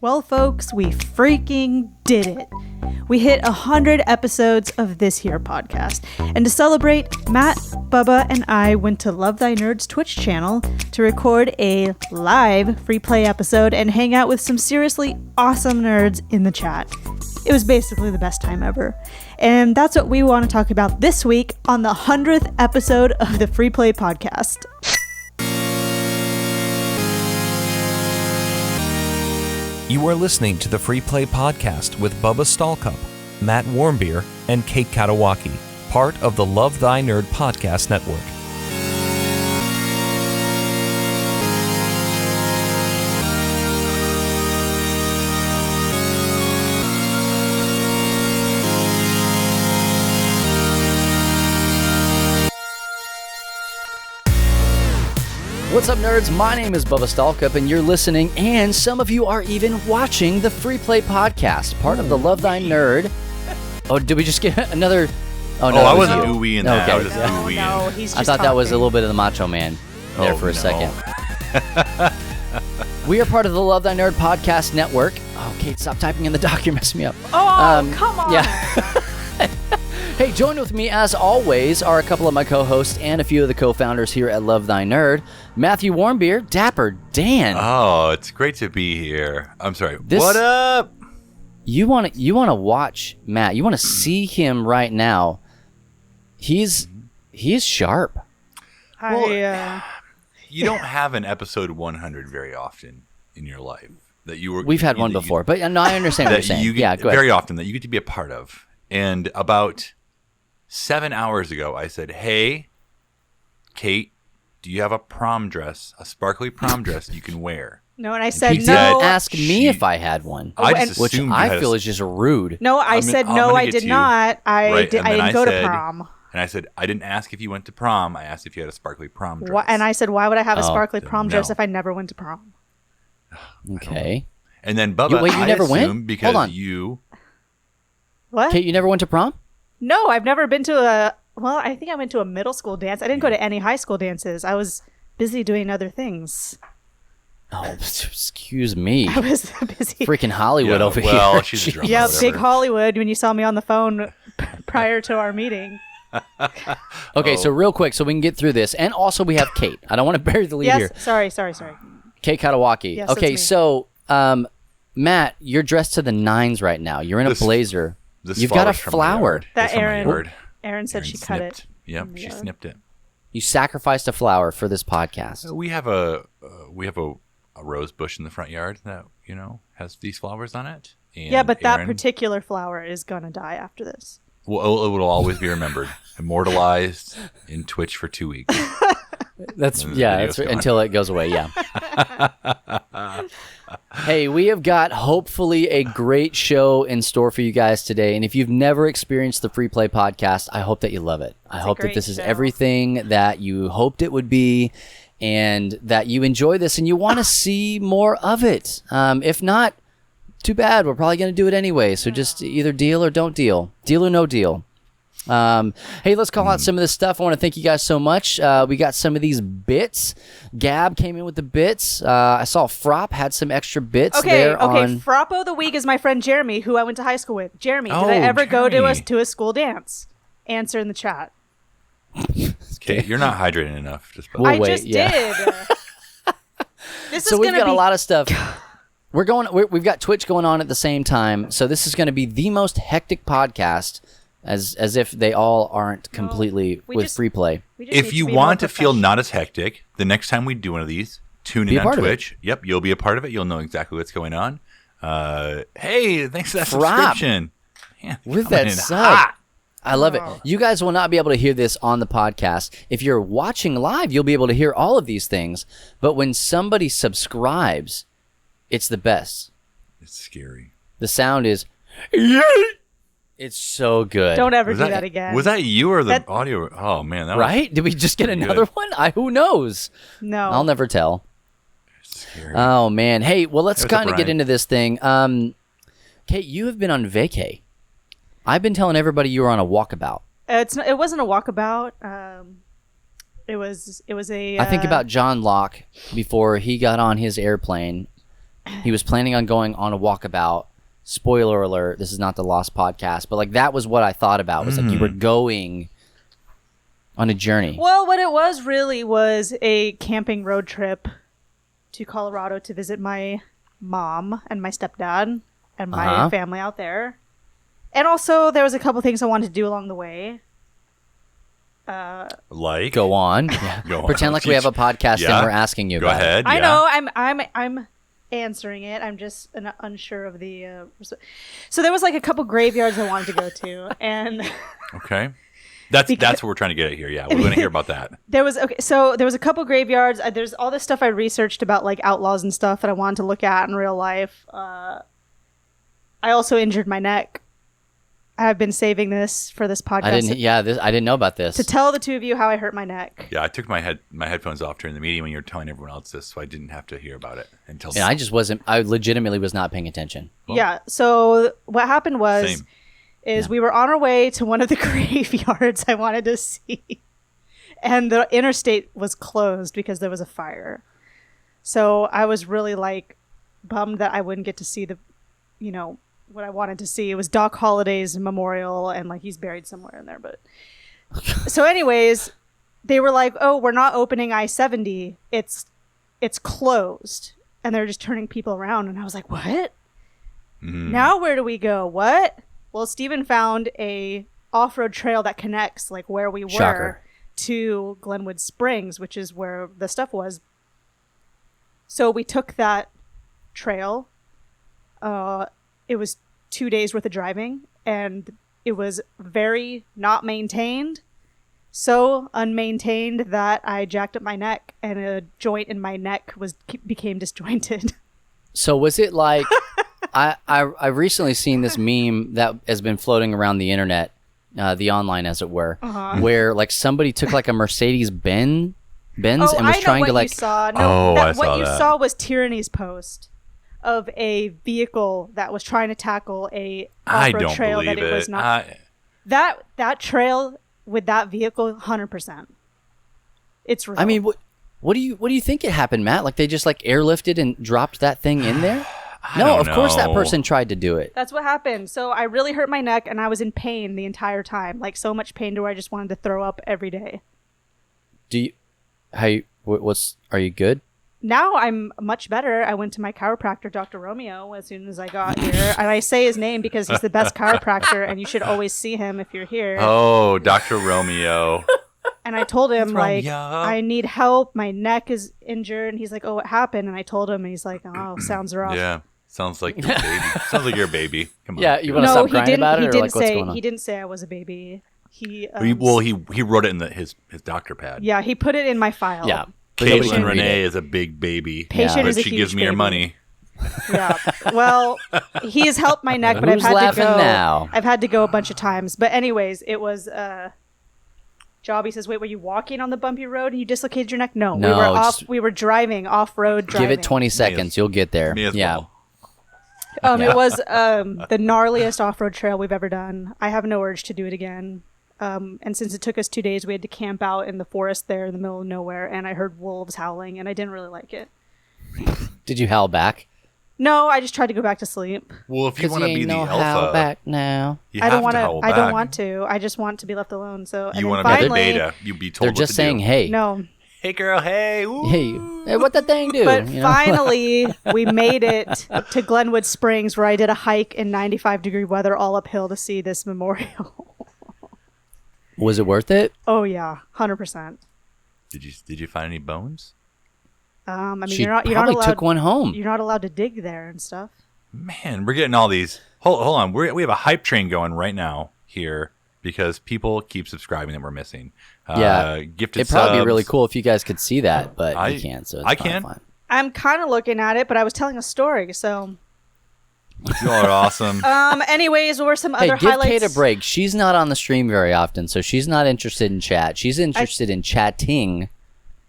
Well, folks, we freaking did it. We hit 100 episodes of this here podcast. And to celebrate, Matt, Bubba, and I went to Love Thy Nerd's Twitch channel to record a live free play episode and hang out with some seriously awesome nerds in the chat. It was basically the best time ever. And that's what we want to talk about this week on the 100th episode of the Free Play Podcast. You are listening to the Free Play Podcast with Bubba Stallcup, Matt Warmbier, and Kate Katawaki, part of the Love Thy Nerd Podcast Network. What's up, nerds? My name is Bubba Stallcup, and you're listening, and some of you are even watching the Free Play Podcast, part of the Love Thy Nerd. Oh, did we just get another? Oh, no, I wasn't ooey in that. Okay. I was just ooey. No, he's just I thought that was a talking. little bit of the Macho Man there for a second. We are part of the Love Thy Nerd Podcast Network. Oh, Kate, stop typing in the doc. You're messing me up. Oh, come on. Yeah. Hey, joined with me, as always, are a couple of my co-hosts and a few of the co-founders here at Love Thy Nerd. Matthew Warmbier, Dapper Dan. Oh, it's great to be here. I'm sorry. What up? You want to watch Matt. You want to see him right now. He's sharp. You don't have an episode 100 very often in your life that you were. We've had one before, but no, I understand what you're saying. Go ahead. Very Very often that you get to be a part of. And about 7 hours ago, I said, "Hey, Kate, do you have a prom dress, a sparkly prom dress you can wear?" No, and I said He no. did ask me if I had one, I just which assumed you I had feel is just rude. No, I said I'm no, gonna I get did to you. not. I Right, didn't go to prom. And I said, I didn't ask if you went to prom. I asked if you had a sparkly prom dress. And I said, why would I have a sparkly prom no. dress if I never went to prom? Okay. And then Bubba, Wait, you I never went? assumed because Hold on. you... What? Kate, you never went to prom? No, I've never been to I think I went to a middle school dance. I didn't go to any high school dances. I was busy doing other things. Oh, excuse me. I was busy. Freaking Hollywood over here. Well, she's a drama. Yeah, whatever. big Hollywood when you saw me on the phone prior to our meeting. Okay, so real quick, so we can get through this. And also we have Kate. I don't want to bury the lead Yes, here. sorry. Kate Katawaki. Yes, okay, that's me. so Matt, you're dressed to the nines right now. You're in a blazer. This You've got a flower's from my flower. yard. That It's from my Aaron- yard. Aaron said she cut snipped. it. Yep, from the she yard. snipped it. You sacrificed a flower for this podcast. We have a rose bush in the front yard that has these flowers on it. And Yeah, but that Aaron- particular flower is gonna die after this. Well, it will always be remembered, immortalized in Twitch for 2 weeks. That's And the video's gone. until it goes away. Yeah. Hey, we have got hopefully a great show in store for you guys today. And if you've never experienced the Free Play Podcast, I hope that you love it. I hope that great this is show. everything that you hoped it would be, and that you enjoy this and you want to see more of it. If not, too bad. We're probably going to do it anyway. So just either deal or don't deal. Deal or no deal. Hey, let's call out some of this stuff. I want to thank you guys so much. We got some of these bits. Gab came in with the bits. I saw Frop had some extra bits there on... Frappo the Week is my friend Jeremy, who I went to high school with. Jeremy, did Oh, I ever go Jeremy. to a school dance? Answer in the chat. Kate, you're not hydrating enough. Just We'll I wait, just yeah. did. This So is we've gonna got be a lot of stuff. We've got Twitch going on at the same time. So this is going to be the most hectic podcast, as if they all aren't completely we with just- free play. we just need if you be more want to feel professional. not as hectic, the next time we do one of these, tune Be in a on part of it. Twitch. Yep, you'll be a part of it. You'll know exactly what's going on. Hey, thanks for that Frop. subscription. Man, With coming that in sub. hot. I love it. You guys will not be able to hear this on the podcast. If you're watching live, you'll be able to hear all of these things. But when somebody subscribes, it's the best. It's scary. The sound is... It's so good. Don't ever Was do that again. Was that you or the That- audio? Oh man, that was Right? Did we just get another one? Who knows? No. I'll never tell. scary. Oh, man. Hey, well, let's What's up, kind of get Ryan? into this thing. Kate, you have been on vacay. I've been telling everybody you were on a walkabout. It wasn't a walkabout. It was a. I think about John Locke before he got on his airplane he was planning on going on a walkabout. Spoiler alert, this is not the Lost podcast, but like that was what I thought about, was like you were going on a journey. Well, what it was really was a camping road trip to Colorado to visit my mom and my stepdad and my family out there. And also there was a couple things I wanted to do along the way. Like? Go on. Go on. Pretend like we have a podcast and we're asking you Go about ahead. it. I know, I'm answering it. I'm just unsure of the so there was like a couple graveyards I wanted to go to, and Okay. That's what we're trying to get at here. Yeah, we're going to hear about that. there was a couple graveyards. There's all this stuff I researched about like outlaws and stuff that I wanted to look at in real life. I also injured my neck. I've been saving this for this podcast. I didn't know about this. to tell the two of you how I hurt my neck. Yeah, I took my headphones off during the meeting when you were telling everyone else this, so I didn't have to hear about it until. And I legitimately was not paying attention. Yeah. So what happened was, we were on our way to one of the graveyards I wanted to see, and the interstate was closed because there was a fire. So I was really like bummed that I wouldn't get to see what I wanted to see. It was Doc Holliday's memorial, and like he's buried somewhere in there. But so anyways, they were like, "Oh, we're not opening I-70. It's closed," and they're just turning people around. And I was like, "What? Now where do we go? What?" Well, Steven found a off-road trail that connects like where we were to Glenwood Springs, which is where the stuff was. So we took that trail. It was 2 days worth of driving, and it was very not maintained. So unmaintained that I jacked up my neck, and a joint in my neck became disjointed. So was it like I've recently seen this meme that has been floating around the internet, the online as it were, where like somebody took like a Mercedes Benz and was trying to like. You saw. No, I saw what you that. saw was Tyranny's post of a vehicle that was trying to tackle a I off-road don't trail believe that it was it. not. That trail with that vehicle, 100%. It's real. I mean, what do you think it happened, Matt? Like they just like airlifted and dropped that thing in there? No, of course that person tried to do it. That's what happened. So I really hurt my neck, and I was in pain the entire time, like so much pain to where I just wanted to throw up every day. Are you good? Now I'm much better. I went to my chiropractor, Dr. Romeo, as soon as I got here. And I say his name because he's the best chiropractor, and you should always see him if you're here. Oh, Dr. Romeo. And I told him, like, Romeo. I need help. My neck is injured. And he's like, oh, what happened? And I told him, and he's like, oh, sounds rough. Yeah. Sounds like your baby. Sounds like your baby. Come on. Yeah, you want to stop crying about it, or like what's going on? He didn't say I was a baby. He wrote it in his doctor pad. Yeah, he put it in my file. Yeah. Nobody Caitlin can read Renee it. is a big baby. Patient but is a she huge gives me her baby. money. Yeah. Well, he has helped my neck, but Who's I've had to laughing go. now? I've had to go a bunch of times. But anyways, it was Jobby says, "Wait, were you walking on the bumpy road and you dislocated your neck?" No, No, we were just- We were driving off-road. Give it 20 seconds, you'll get there. Me as Yeah. well. It was the gnarliest off-road trail we've ever done. I have no urge to do it again. And since it took us 2 days, we had to camp out in the forest there in the middle of nowhere, and I heard wolves howling, and I didn't really like it. Did you howl back? No, I just tried to go back to sleep. Well, if you Because want you to be ain't the no howl alpha, back now. you I have don't want to to. howl I back. don't want to. I just want to be left alone. So You want want to be the finally, beta. You be told They're what just to saying, do. hey. No, Hey, girl. Hey. Ooh. Hey, what that thing do? but You know? finally we made it to Glenwood Springs, where I did a hike in 95-degree weather all uphill to see this memorial. Was it worth it? Oh yeah, 100%. Did you find any bones? I mean, She you're not probably allowed. took one home. You're not allowed to dig there and stuff. Man, we're getting all these. Hold on. We have a hype train going right now here because people keep subscribing that we're missing. Yeah. Gifted It'd probably be subs. really cool if you guys could see that, but I- you can't, so it's I fine, can. fine. I'm kind of looking at it, but I was telling a story. So, You all are awesome. anyways, what were some Hey, other give highlights? Kate a break. She's not on the stream very often, so she's not interested in chat. She's interested in chatting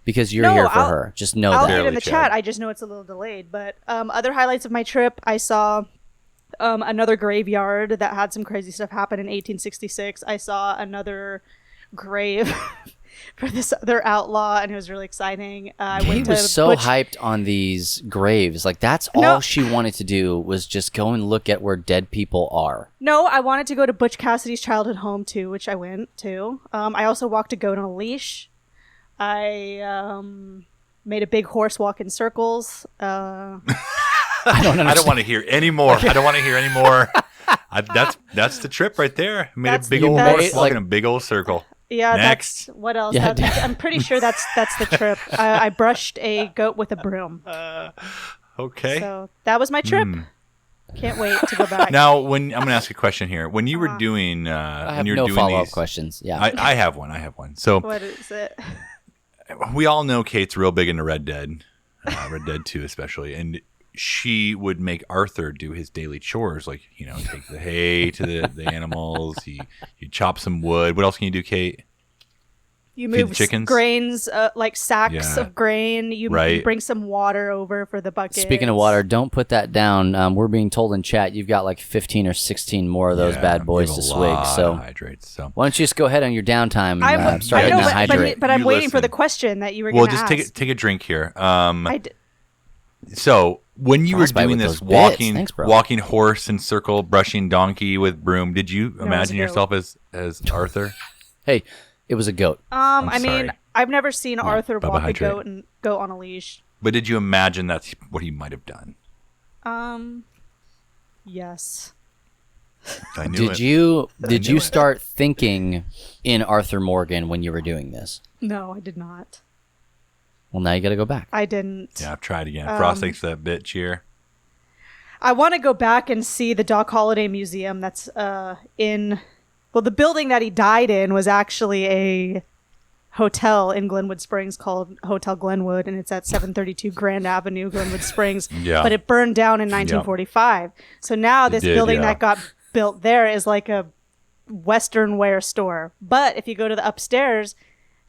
because you're No, here for I'll- her. Just know I'll that. get in Barely the chat. chat. I just know it's a little delayed. But other highlights of my trip, I saw another graveyard that had some crazy stuff happen in 1866. I saw another grave. for this other outlaw, and it was really exciting. I Kate went to was so Butch- hyped on these graves. Like, that's all she wanted to do was just go and look at where dead people are. No, I wanted to go to Butch Cassidy's childhood home too, which I went to. I also walked a goat on a leash. I made a big horse walk in circles. I don't want to hear any more. I don't want to hear any more. That's the trip right there. I made a big old horse walk in a big old circle. Yeah, Next. that's what else? Yeah. I'm pretty sure that's the trip. I brushed a goat with a broom. Okay. So that was my trip. Can't wait to go back. Now, I'm going to ask a question here. When you were doing, I have when you're no doing follow-up these questions. Yeah. I have one. So What is it? we all know Kate's real big into Red Dead, Red Dead 2 especially, and she would make Arthur do his daily chores, like, take the hay to the animals. He chop some wood. What else can you do, Kate? You Feed the move chickens? grains, like sacks Yeah. of grain. You bring some water over for the bucket. Speaking of water, don't put that down. We're being told in chat you've got like 15 or 16 more of those bad boys you to have a swig. lot So of hydrates, so. why don't you just go ahead on your downtime and start I getting know, to hydrate? but I'm You waiting for listen. the question that you were Well, going to just ask. take a drink here. I So when you were Frostbite doing with this those bits. walking Thanks, bro. walking horse in circle, brushing donkey with broom, did you was a imagine goat. yourself as Arthur? Hey, it was a goat. I mean, sorry. I've never seen Arthur Bubba, walk a hydrate. goat and go on a leash. But did you imagine that's what he might have done? Yes. I knew Did it. you start thinking in Arthur Morgan when you were doing this? No, I did not. Well, now you got to go back. I didn't. Yeah, I've tried again. Frost thinks that bitch here. I want to go back and see the Doc Holliday Museum that's in... Well, the building that he died in was actually a hotel in Glenwood Springs called Hotel Glenwood, and it's at 732 Grand Avenue, Glenwood Springs. Yeah. But it burned down in 1945. So now this did, building yeah. that got built there is like a Western wear store. But if you go to the upstairs,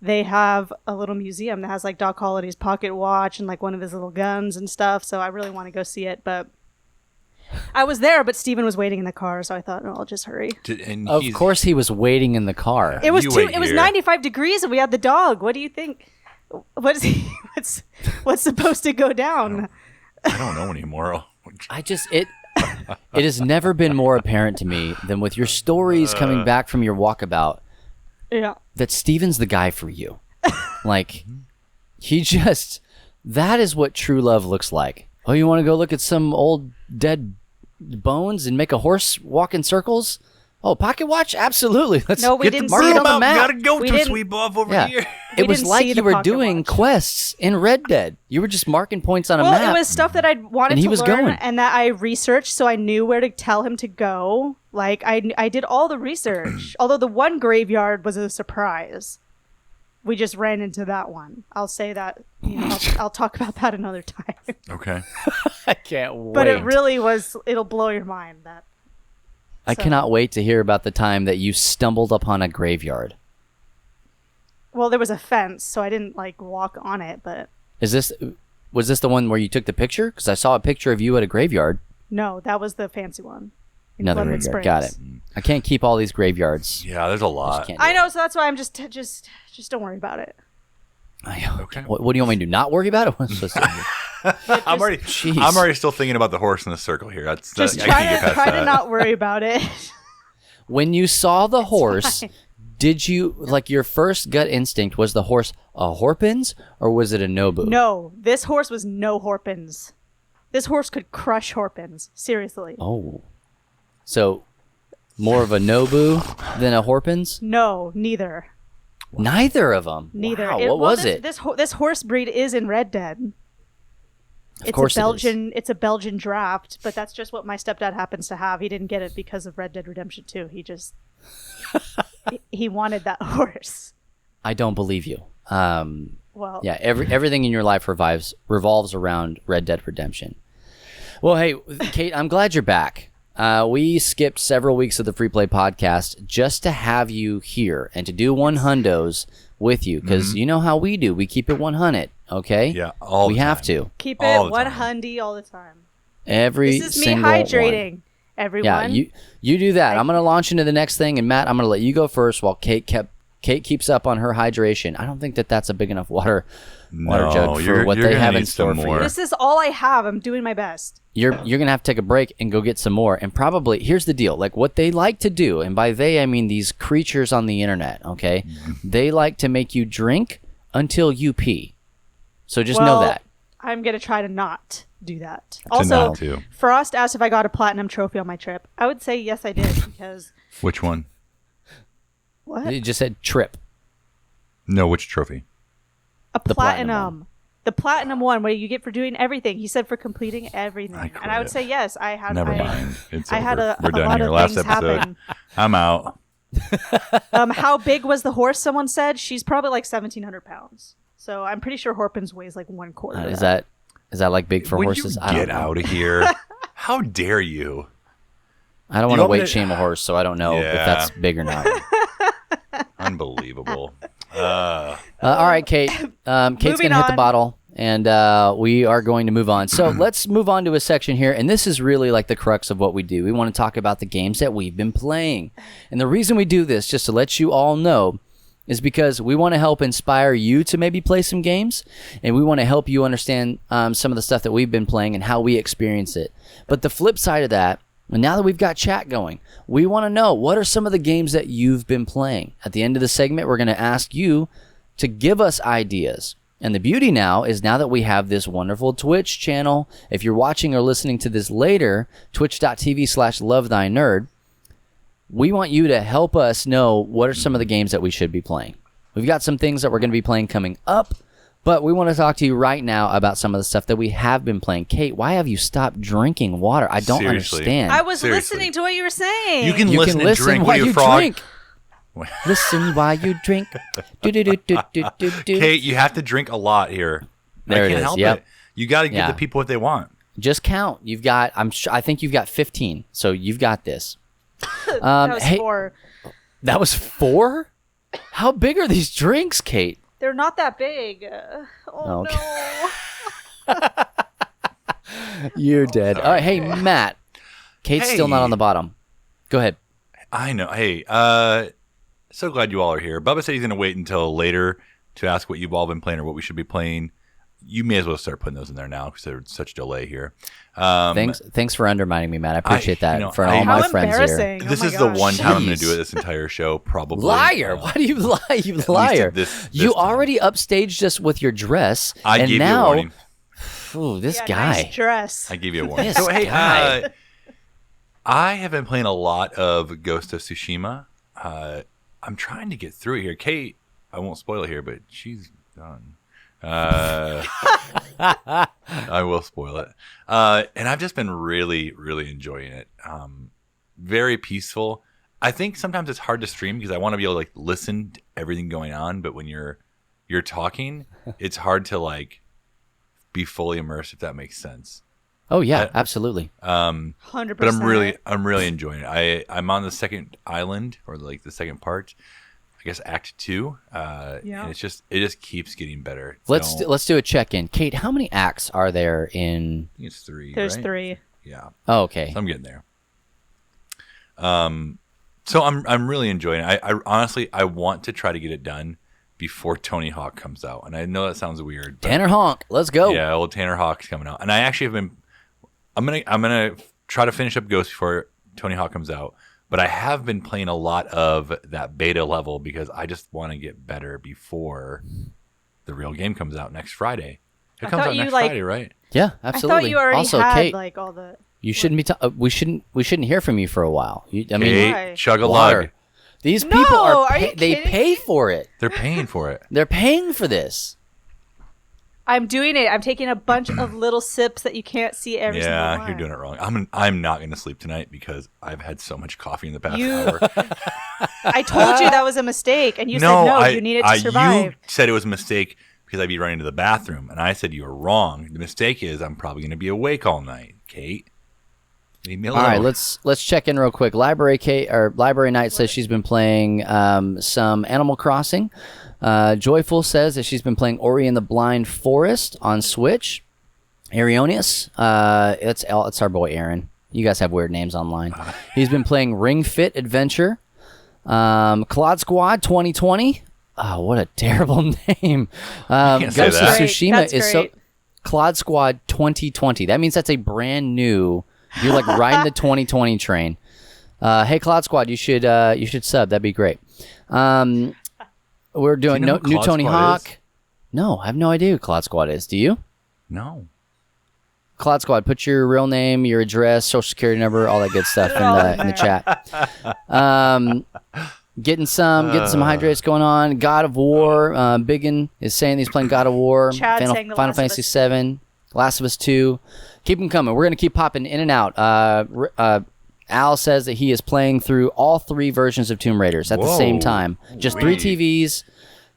they have a little museum that has like Doc Holliday's pocket watch and like one of his little guns and stuff. So I really want to go see it, but I was there, but Steven was waiting in the car, so I thought, no, I'll just hurry. And Of he's- course, he was waiting in the car. It was You wait it was here. 95 degrees and we had the dog. What do you think? What is he? What's supposed to go down? I don't know anymore. It has never been more apparent to me than with your stories coming back from your walkabout Yeah. that Steven's the guy for you. Like, that is what true love looks like. Oh, you want to go look at some old dead bones and make a horse walk in circles? Oh, pocket watch? Absolutely. Let's No, we get didn't mark see it the on the map. map. Gotta go We to didn't- sweet buff over Yeah. here. It was didn't like see you the were pocket doing watch. quests in Red Dead. You were just marking points on a Well, map. it was stuff that I wanted And he to was learn going. and that I researched, so I knew where to tell him to go. Like I did all the research. Although the one graveyard was a surprise. We just ran into that one. I'll say that. I'll talk about that another time. Okay. I can't wait. But it really was. It'll blow your mind. That. I cannot wait to hear about the time that you stumbled upon a graveyard. Well, there was a fence, so I didn't like walk on it. But Was this the one where you took the picture? Because I saw a picture of you at a graveyard. no, that was the fancy one. in Another Glenwood graveyard. Got it. Springs. I can't keep all these graveyards. Yeah, there's a lot. Can't do I it. know, so that's why I'm just don't worry about it. Okay. What do you want me to do? Not worry about it? What's supposed to I'm already still thinking about the horse in the circle here. That's Just I can't get try past to that. not worry about it. When you saw the horse, fine. did you like your first gut instinct was the horse a Horpins or was it a Nobu? No, this horse was no Horpins. This horse could crush Horpins. Seriously. Oh, so more of a Nobu than a Horpins? No, neither. Neither of them. Neither. Wow, what was it? This horse breed is in Red Dead. Of course it is. It's a Belgian draft, but that's just what my stepdad happens to have. He didn't get it because of Red Dead Redemption 2. He just he wanted that horse. I don't believe you. Well, Yeah, everything in your life revolves around Red Dead Redemption. Well, hey, Kate, I'm glad you're back. We skipped several weeks of the Free Play podcast just to have you here and to do 100s with you because you know how we do. We keep it 100, okay? Yeah, we have to. keep All it the one time. hundy all the time. Every This is me single hydrating, one. everyone. Yeah, you do that. I'm going to launch into the next thing, and Matt, I'm going to let you go first while Kate Kate keeps up on her hydration. I don't think that's a big enough water jug for you're what they gonna have in need store some for more. you. This is all I have. I'm doing my best. You're gonna have to take a break and go get some more. And probably here's the deal: like what they like to do, and by they I mean these creatures on the internet. Okay, they like to make you drink until you pee. So just know that. I'm gonna try to not do that. not Also, to. Frost asked if I got a platinum trophy on my trip. I would say yes, I did because Which one? what? You just said trip. No, which trophy? A The platinum platinum. The platinum one, what you get for doing everything. He said for completing everything, I and I would quit. say yes. I had. Never mind. It's I over. had a We're done lot here. of Last things episode. happen. I'm out. How big was the horse? Someone said she's probably like 1,700 pounds. So I'm pretty sure Horpins weighs like 1/4. Is that like big for Would horses? you I don't get know. out of here? How dare you? I don't want You to want me weight to- shame a horse, so I don't know if Yeah. that's big or not. Unbelievable. All right, Kate. Kate's Moving going to hit the on. bottle, and we are going to move on. So let's move on to a section here, and this is really like the crux of what we do. We want to talk about the games that we've been playing. And the reason we do this, just to let you all know, is because we want to help inspire you to maybe play some games, and we want to help you understand some of the stuff that we've been playing and how we experience it. But the flip side of that, and now that we've got chat going, we want to know what are some of the games that you've been playing. At the end of the segment, we're going to ask you to give us ideas. And the beauty now is now that we have this wonderful Twitch channel, if you're watching or listening to this later, twitch.tv/lovethynerd, we want you to help us know what are some of the games that we should be playing. We've got some things that we're going to be playing coming up, but we want to talk to you right now about some of the stuff that we have been playing. Kate, why have you stopped drinking water? I don't Seriously. understand. I was Seriously. listening to what you were saying. You can You listen can and drink while you frog. drink. Listen while you drink. Do-do-do-do-do-do-do. Kate, you have to drink a lot here. There I it can't is, help yep. it. You got to give Yeah. the people what they want. Just count. You've got. I think you've got 15. So you've got this. that was hey, 4. That was 4? How big are these drinks, Kate? They're not that big. Oh Okay. no. You're dead. All right, hey Matt. Kate's still not Hey. on the bottom. Go ahead. I know. Hey, so glad you all are here. Bubba said he's going to wait until later to ask what you've all been playing or what we should be playing. You may as well start putting those in there now because there's such delay here. Thanks for undermining me, Matt. I appreciate that for all How my friends here. embarrassing. This Oh my is the gosh. one time I'm going Jeez. to do it this entire show, probably. Liar! Why do you lie? You least liar! at this You time. already upstaged us with your dress, I and gave now, you a warning. Ooh, this Yeah, guy. nice dress. I gave you a warning. This So, hey, guy. I have been playing a lot of Ghost of Tsushima. I'm trying to get through it here. Kate, I won't spoil it here, but she's done. I will spoil it. And I've just been really, really enjoying it. Very peaceful. I think sometimes it's hard to stream because I want to be able to like listen to everything going on, but when you're talking, it's hard to like be fully immersed, if that makes sense. Oh yeah, absolutely. 100%. But I'm really enjoying it. I'm on the second island, or like the second part, I guess Act 2. Yeah. And it just keeps getting better. Let's do a check-in. Kate, how many acts are there in? I think it's 3. There's right? 3. Yeah. Oh, okay. So I'm getting there. So I'm really enjoying it. I honestly want to try to get it done before Tony Hawk comes out, and I know that sounds weird. But Tanner Honk, let's go. yeah, well, Tanner Hawk's coming out, and I actually have been. I'm gonna try to finish up Ghost before Tony Hawk comes out, but I have been playing a lot of that beta level because I just want to get better before the real game comes out next Friday. It comes thought out you, next like- Friday, right? Yeah, absolutely. I thought you already also, had Kate, like all the. you shouldn't be. We shouldn't hear from you for a while. I mean, Hey, Why? chug a water. lug. These No, people are. are you They kidding pay me? for it. They're paying for it. They're paying for this. I'm doing it. I'm taking a bunch of little sips that you can't see every single Yeah, one. you're doing it wrong. I'm not going to sleep tonight because I've had so much coffee in the past You- hour. I told you that was a mistake, and you said no. You needed to survive. You said it was a mistake because I'd be running to the bathroom, and I said you were wrong. The mistake is I'm probably going to be awake all night, Kate. Leave me All alone. right, let's check in real quick. Library Night says she's been playing some Animal Crossing. Joyful says that she's been playing Ori and the Blind Forest on Switch. Arionius, it's our boy Aaron. You guys have weird names online. He's been playing Ring Fit Adventure. Claude Squad 2020. Oh, what a terrible name. can't say Ghost of that. Tsushima That's is so. great. Claude Squad 2020. That means that's a brand new. You're like riding the 2020 train. Hey, Claude Squad, you should sub. That'd be great. We're doing Do you know who new Claude Tony Squad Hawk. is? No, I have no idea who Claude Squad is. Do you? No. Claude Squad, put your real name, your address, social security number, all that good stuff in the chat. Getting some hydrates going on. God of War. Biggin is saying he's playing God of War. Chad Final saying The Last of Fantasy Us 7. Last of Us 2. Keep them coming. We're going to keep popping in and out. Al says that he is playing through all 3 versions of Tomb Raiders at the same time. Just 3 TVs.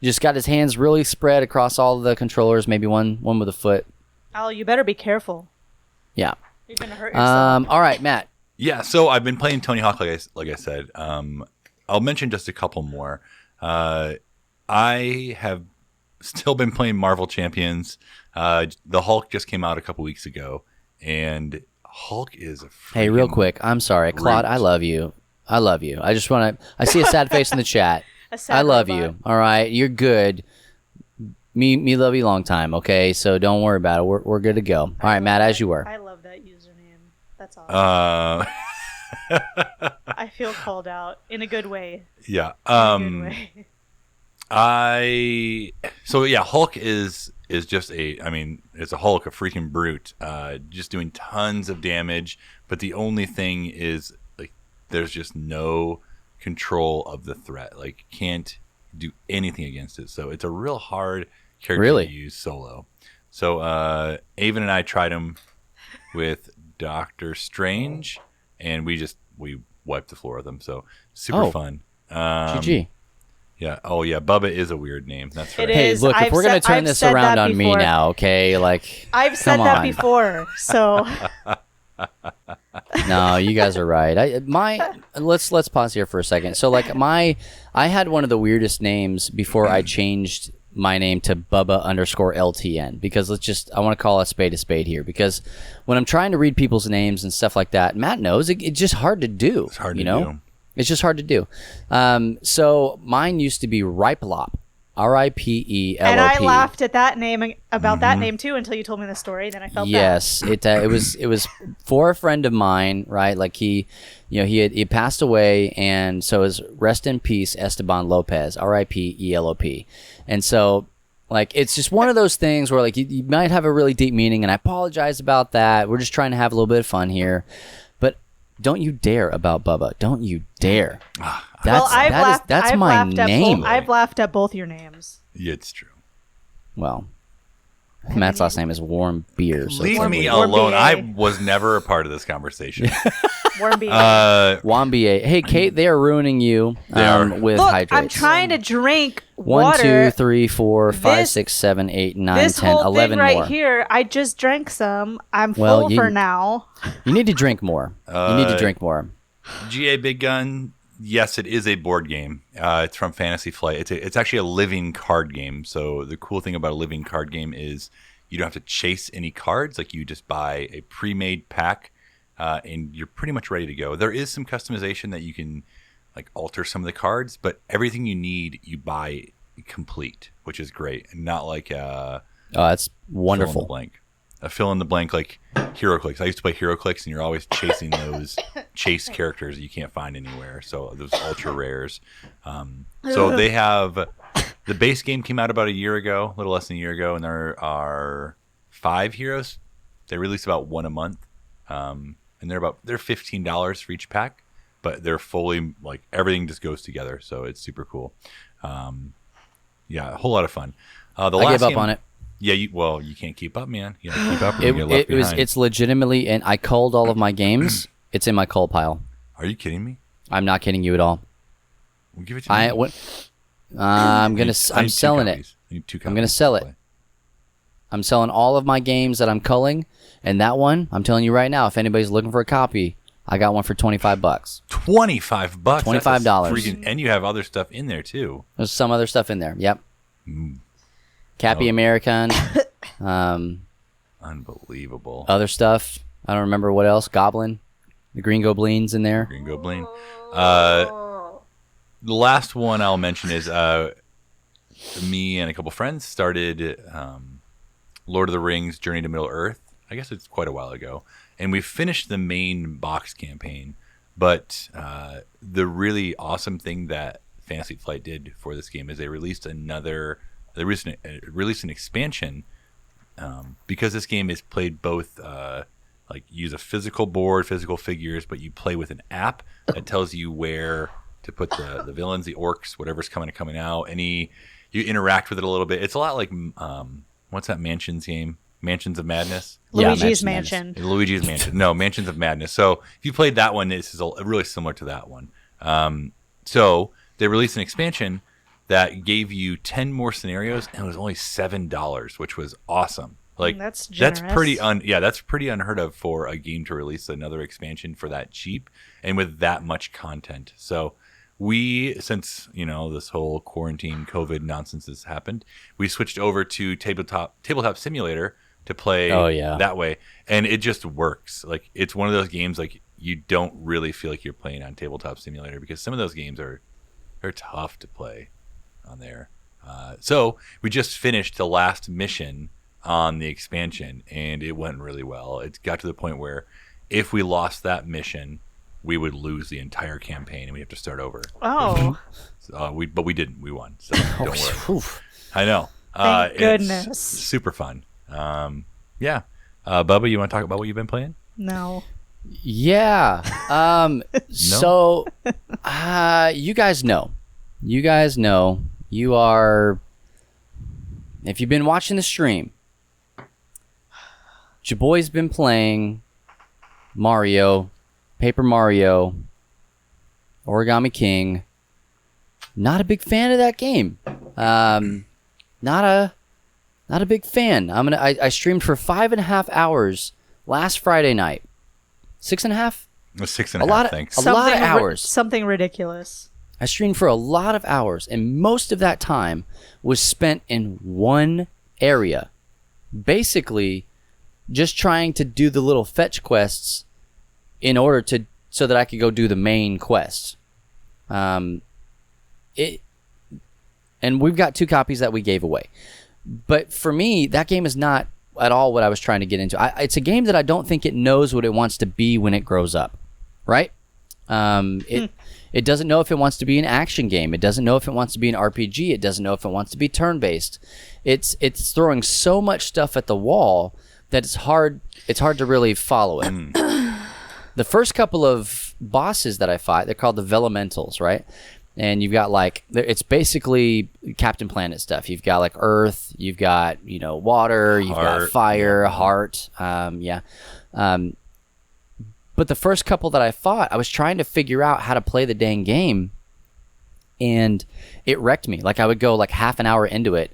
Just got his hands really spread across all of the controllers. Maybe one with a foot. Al, you better be careful. Yeah. You're gonna hurt yourself. All right, Matt. Yeah, so I've been playing Tony Hawk, like I said. I'll mention just a couple more. I have still been playing Marvel Champions. The Hulk just came out a couple weeks ago, and Hulk is a Hey, real quick. I'm sorry, Claude. I love you. I just want to. I see a sad face in the chat. I love you. All right, you're good. Me love you long time. Okay, so don't worry about it. We're good to go. All right, Matt, as you were. I love that username. That's awesome. I feel called out in a good way. Yeah. In a good way. Hulk is just it's a Hulk, a freaking brute, just doing tons of damage. But the only thing is, like, there's just no control of the threat. Like, can't do anything against it. So it's a real hard character to use solo. So Avon and I tried him with Doctor Strange, and we wiped the floor with him. So super fun. GG. Yeah. Oh, yeah. Bubba is a weird name. That's right. Hey, look, if we're going to turn this around on me now, okay? Like, I've said that before, so. No, you guys are right. Let's pause here for a second. So, like, I had one of the weirdest names before I changed my name to Bubba_LTN, because I want to call a spade here, because when I'm trying to read people's names and stuff like that, Matt knows it's just hard to do. It's hard to do. It's just hard to do. So mine used to be Ripelop, RIPELOP. And I laughed at that name, about that name too, until you told me the story. Then I felt yes, it was for a friend of mine, right? Like he had passed away, and so is rest in peace Esteban Lopez, RIPELOP. And so, like, it's just one of those things where, like, you might have a really deep meaning, and I apologize about that. We're just trying to have a little bit of fun here. Don't you dare about Bubba. Don't you dare. That's my name. I've laughed at both your names. Yeah, it's true. Well, Matt's last name is Warm Beer. So leave me alone. I was never a part of this conversation. Warm Beer. Wambie. Hey, Kate, they are ruining you with Look, hydrates. I'm trying to drink 1, water. 2, 3, 4, 5, 6, 7, 8, 9, this 10, whole 11 thing right more. here, I just drank some. I'm full for now. You need to drink more. GA Big Gun. Yes, it is a board game. It's from Fantasy Flight. It's actually a living card game. So the cool thing about a living card game is you don't have to chase any cards. Like, you just buy a pre-made pack, and you're pretty much ready to go. There is some customization that you can, like, alter some of the cards, but everything you need you buy complete, which is great, and not like that's wonderful. Fill in the blank. A fill in the blank like HeroClix. I used to play HeroClix, and you're always chasing those chase characters that you can't find anywhere. So those ultra rares. So they have the base game came out about a year ago, a little less than a year ago, and there are 5 heroes. They release about 1 a month, and they're $15 for each pack, but they're fully, like, everything just goes together. So it's super cool. Yeah, a whole lot of fun. I gave up on it. Yeah, you can't keep up, man. You gotta keep up. Or you get left behind. It's legitimately, and I culled all of my games. It's in my cull pile. Are you kidding me? I'm not kidding you at all. Well, give it to me. I'm selling it. I'm gonna sell it. I'm selling all of my games that I'm culling, and that one, I'm telling you right now, if anybody's looking for a copy, I got one for $25. $25. $25. And you have other stuff in there too. There's some other stuff in there. Yep. Cappy American. Unbelievable. Other stuff. I don't remember what else. Goblin. The Green Goblin's in there. Green Goblin. the last one I'll mention is me and a couple friends started Lord of the Rings: Journey to Middle Earth. I guess it's quite a while ago, and we finished the main box campaign. But the really awesome thing that Fantasy Flight did for this game is they released an expansion because this game is played both like use a physical board, physical figures, but you play with an app that tells you where to put the villains, the orcs, whatever's coming out. You interact with it a little bit. It's a lot like what's that Mansions game? Mansions of Madness? Luigi's Mansion. Luigi's Mansion. No, Mansions of Madness. So if you played that one, this is really similar to that one. So they released an expansion that gave you 10 more scenarios, and it was only $7, which was awesome. Like that's generous. That's pretty unheard of for a game to release another expansion for that cheap and with that much content. So since this whole quarantine COVID nonsense has happened, we switched over to tabletop simulator to play that way, and it just works. Like it's one of those games like you don't really feel like you're playing on tabletop simulator because some of those games are tough to play on there. So we just finished the last mission on the expansion, and it went really well. It got to the point where if we lost that mission, we would lose the entire campaign, and we have to start over. Oh. But we didn't. We won. So don't worry. I know. Thank goodness. It's super fun. Yeah. Bubba, you want to talk about what you've been playing? No. Yeah. So, you guys know. You are. If you've been watching the stream, your boy's been playing Mario, Paper Mario, Origami King. Not a big fan of that game. Not a big fan. I streamed for 5.5 hours last Friday night. 6.5? 6.5, thanks. A lot of hours. Something ridiculous. I streamed for a lot of hours, and most of that time was spent in one area. Basically, just trying to do the little fetch quests so that I could go do the main quest. And we've got 2 copies that we gave away. But for me, that game is not at all what I was trying to get into. It's a game that I don't think it knows what it wants to be when it grows up, right? It doesn't know if it wants to be an action game. It doesn't know if it wants to be an RPG. It doesn't know if it wants to be turn-based. It's throwing so much stuff at the wall that it's hard to really follow it. The first couple of bosses that I fought, they're called the Velementals, right? And you've got it's basically Captain Planet stuff. You've got Earth, you've got water, you've got fire, heart, but the first couple that I fought, I was trying to figure out how to play the dang game, and it wrecked me. I would go half an hour into it,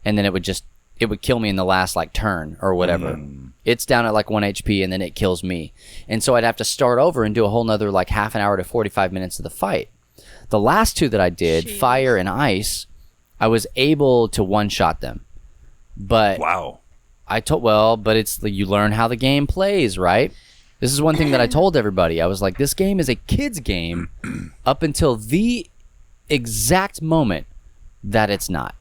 and then it would kill me in the last turn or whatever. It's down at 1 HP, and then it kills me. And so I'd have to start over and do a whole nother half an hour to 45 minutes of the fight. The last 2 that I did, Fire and Ice, I was able to one-shot them. But wow. But it's you learn how the game plays, right? This is one thing that I told everybody. I was like, this game is a kid's game up until the exact moment that it's not.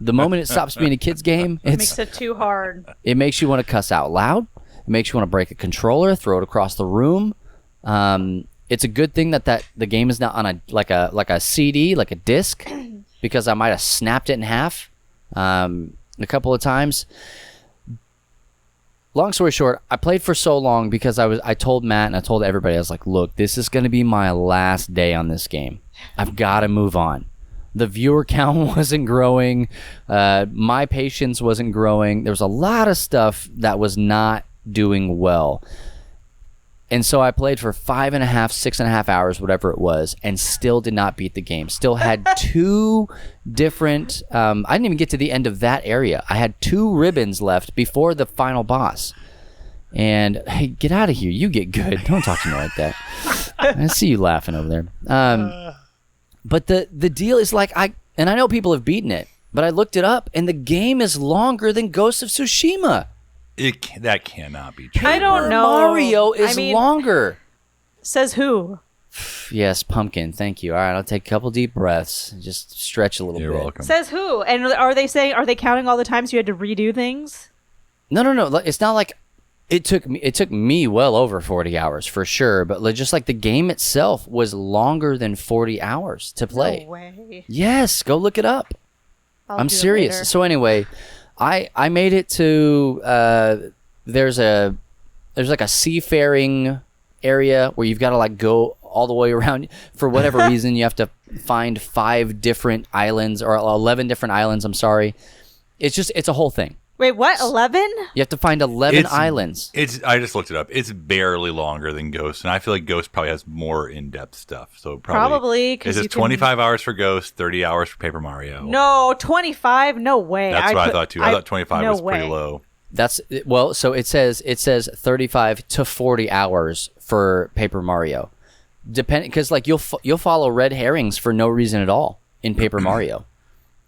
The moment it stops being a kid's game, It makes it too hard. It makes you want to cuss out loud. It makes you want to break a controller, throw it across the room. It's a good thing that the game is not on a CD, like a disc, because I might have snapped it in half a couple of times. Long story short, I played for so long because I told Matt and I told everybody, I was like, look, this is going to be my last day on this game. I've got to move on. The viewer count wasn't growing. My patience wasn't growing. There was a lot of stuff that was not doing well. And so I played for 5.5, 6.5 hours, whatever it was, and still did not beat the game. Still had 2 different... I didn't even get to the end of that area. I had 2 ribbons left before the final boss. And, hey, get out of here. You get good. Don't talk to me like that. I see you laughing over there. But the deal is I know people have beaten it, but I looked it up, and the game is longer than Ghost of Tsushima. That cannot be true. I don't know. Mario is longer. Says who? Yes, pumpkin. Thank you. All right, I'll take a couple deep breaths. Just stretch a little You're bit. welcome. Says who? And are they counting all the times you had to redo things? No. It's not like it took me well over 40 hours for sure, but just like the game itself was longer than 40 hours to play. No way. Yes, go look it up. I'm do it serious. later. So anyway, I made it to there's like a seafaring area where you've got to like go all the way around. For whatever reason, you have to find 5 different islands or 11 different islands. I'm sorry. It's a whole thing. Wait, what? 11? You have to find 11 islands. I just looked it up. It's barely longer than Ghost, and I feel like Ghost probably has more in-depth stuff. So Probably, 'cause is you it can- 25 hours for Ghost, 30 hours for Paper Mario? No, 25? No way. That's what I thought too. I thought 25 no was pretty way. low. So it says 35 to 40 hours for Paper Mario. Because like you'll follow red herrings for no reason at all in Paper Mario.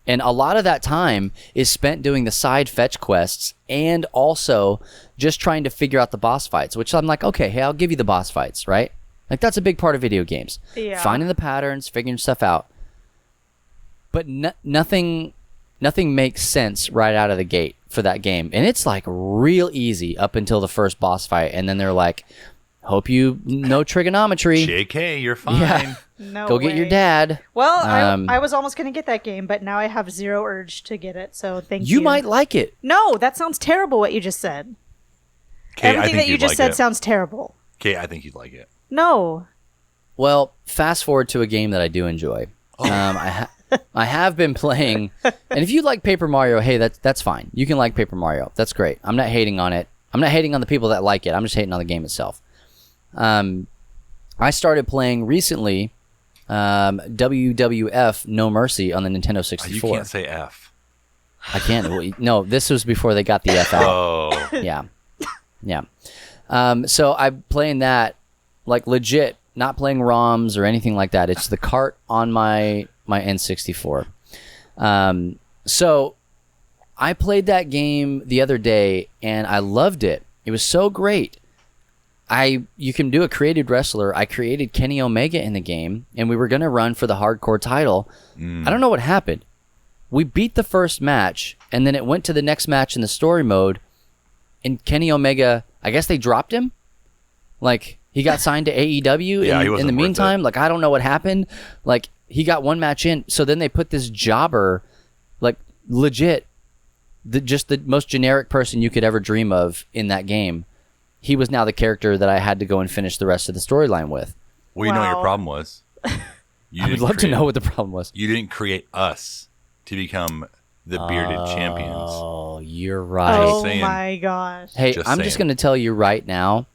And a lot of that time is spent doing the side fetch quests and also just trying to figure out the boss fights, which I'm like, okay, hey, I'll give you the boss fights, right? Like that's a big part of video games. Yeah. Finding the patterns, figuring stuff out. But nothing makes sense right out of the gate for that game. And it's like real easy up until the first boss fight. And then they're like, hope you know trigonometry. JK, you're fine. Yeah. No Go get your way. dad. Well, I was almost going to get that game, but now I have zero urge to get it, so thank you. You might like it. No, that sounds terrible what you just said. Kay, I Everything think that you you'd just like said it. sounds terrible. Okay, I think you'd like it. No. Well, fast forward to a game that I do enjoy. I have been playing, and if you like Paper Mario, hey, that's fine. You can like Paper Mario. That's great. I'm not hating on it. I'm not hating on the people that like it. I'm just hating on the game itself. I started playing recently WWF No Mercy on the Nintendo 64. You can't say F. I can't. Well, no, this was before they got the F out. Oh. Yeah. So I'm playing that like legit, not playing ROMs or anything like that. It's the cart on my N64. So I played that game the other day and I loved it. It was so great. You can do a created wrestler. I created Kenny Omega in the game, and we were going to run for the hardcore title. I don't know what happened. We beat the first match, and then it went to the next match in the story mode, and Kenny Omega, I guess they dropped him? Like, he got signed to AEW Yeah, he in wasn't the worth meantime? it. Like, I don't know what happened. Like, he got one match in, so then they put this jobber, like, legit, just the most generic person you could ever dream of in that game. He was now the character that I had to go and finish the rest of the storyline with. Well, you know what your Wow. problem was. I would love to know what the problem was. You didn't create us to become the bearded champions. Oh, you're right. Oh saying. my gosh. Hey, Just I'm just saying. going to tell you right now,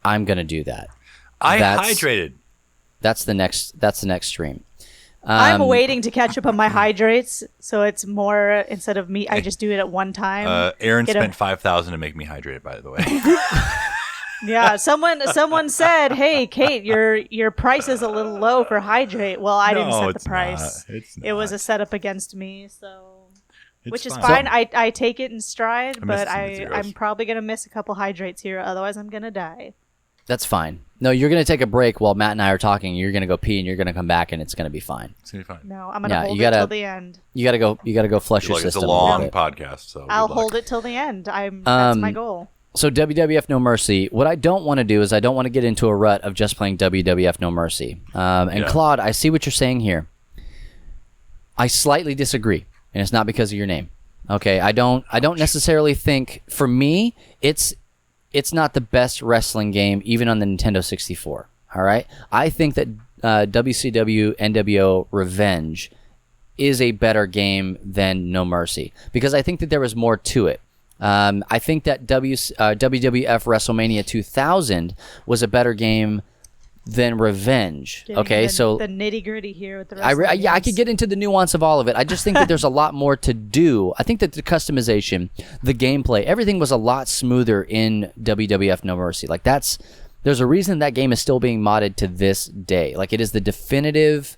I'm going to do that. I That's- hydrated. That's the next stream. I'm waiting to catch up on my hydrates, so it's more instead of me. I just do it at one time. Aaron Get a- spent $5,000 to make me hydrated, by the way. Yeah, someone said, "Hey, Kate, your price is a little low for hydrate." Well, I didn't No, set the it's price. not. It's It was not. a setup against me, so It's which is fine. fine. I take it in stride, I but missed some zeros. I'm probably gonna miss a couple hydrates here. Otherwise, I'm gonna die. That's fine. No, you're going to take a break while Matt and I are talking. You're going to go pee and you're going to come back and it's going to be fine. It's gonna be fine. No, I'm gonna Yeah, hold you it gotta- till the end. You got to go flush your Look, it's a system. little long bit. podcast, so I'll good luck. hold it till the end. That's my goal. So WWF No Mercy. What I don't want to do is I don't want to get into a rut of just playing WWF No Mercy. And Yeah. Claude, I see what you're saying here. I slightly disagree, and it's not because of your name. Okay, I don't necessarily think for me it's not the best wrestling game even on the Nintendo 64. All right, I think that WCW NWO Revenge is a better game than No Mercy because I think that there was more to it. I think that WWF WrestleMania 2000 was a better game than Revenge. Getting Okay, so the nitty gritty here with the I wrestling I games. could get into the nuance of all of it. I just think that there's a lot more to do. I think that the customization, the gameplay, everything was a lot smoother in WWF No Mercy. Like there's a reason that game is still being modded to this day. Like it is the definitive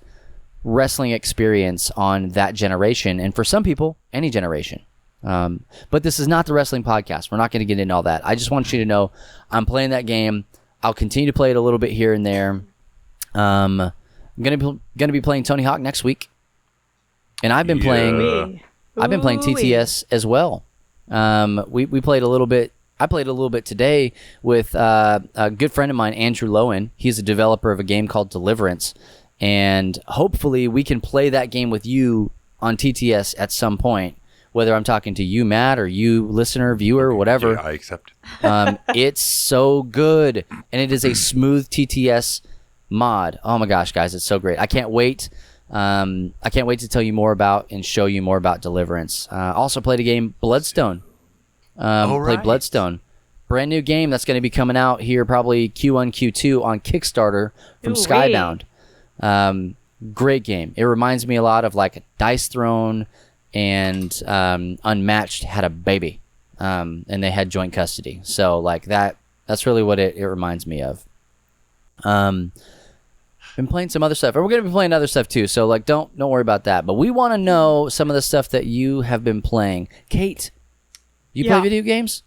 wrestling experience on that generation, and for some people, any generation. But this is not the wrestling podcast. We're not going to get into all that. I just want you to know I'm playing that game. I'll continue to play it a little bit here and there. I'm gonna be playing Tony Hawk next week, and I've been playing TTS as well. We played a little bit. I played a little bit today with a good friend of mine, Andrew Lowen. He's a developer of a game called Deliverance, and hopefully we can play that game with you on TTS at some point. Whether I'm talking to you, Matt, or you, listener, viewer, whatever. Yeah, I accept. It's so good, and it is a smooth TTS mod. Oh my gosh, guys, it's so great. I can't wait. I can't wait to tell you more about and show you more about Deliverance. Also played a game, Bloodstone. Played Bloodstone. Brand new game that's going to be coming out here probably Q1, Q2 on Kickstarter from Skybound. Great game. It reminds me a lot of like Dice Throne and Unmatched had a baby, and they had joint custody. So like that's really what it reminds me of. Been playing some other stuff, and we're going to be playing other stuff too. So like don't worry about that. But we want to know some of the stuff that you have been playing. Kate, you play video games?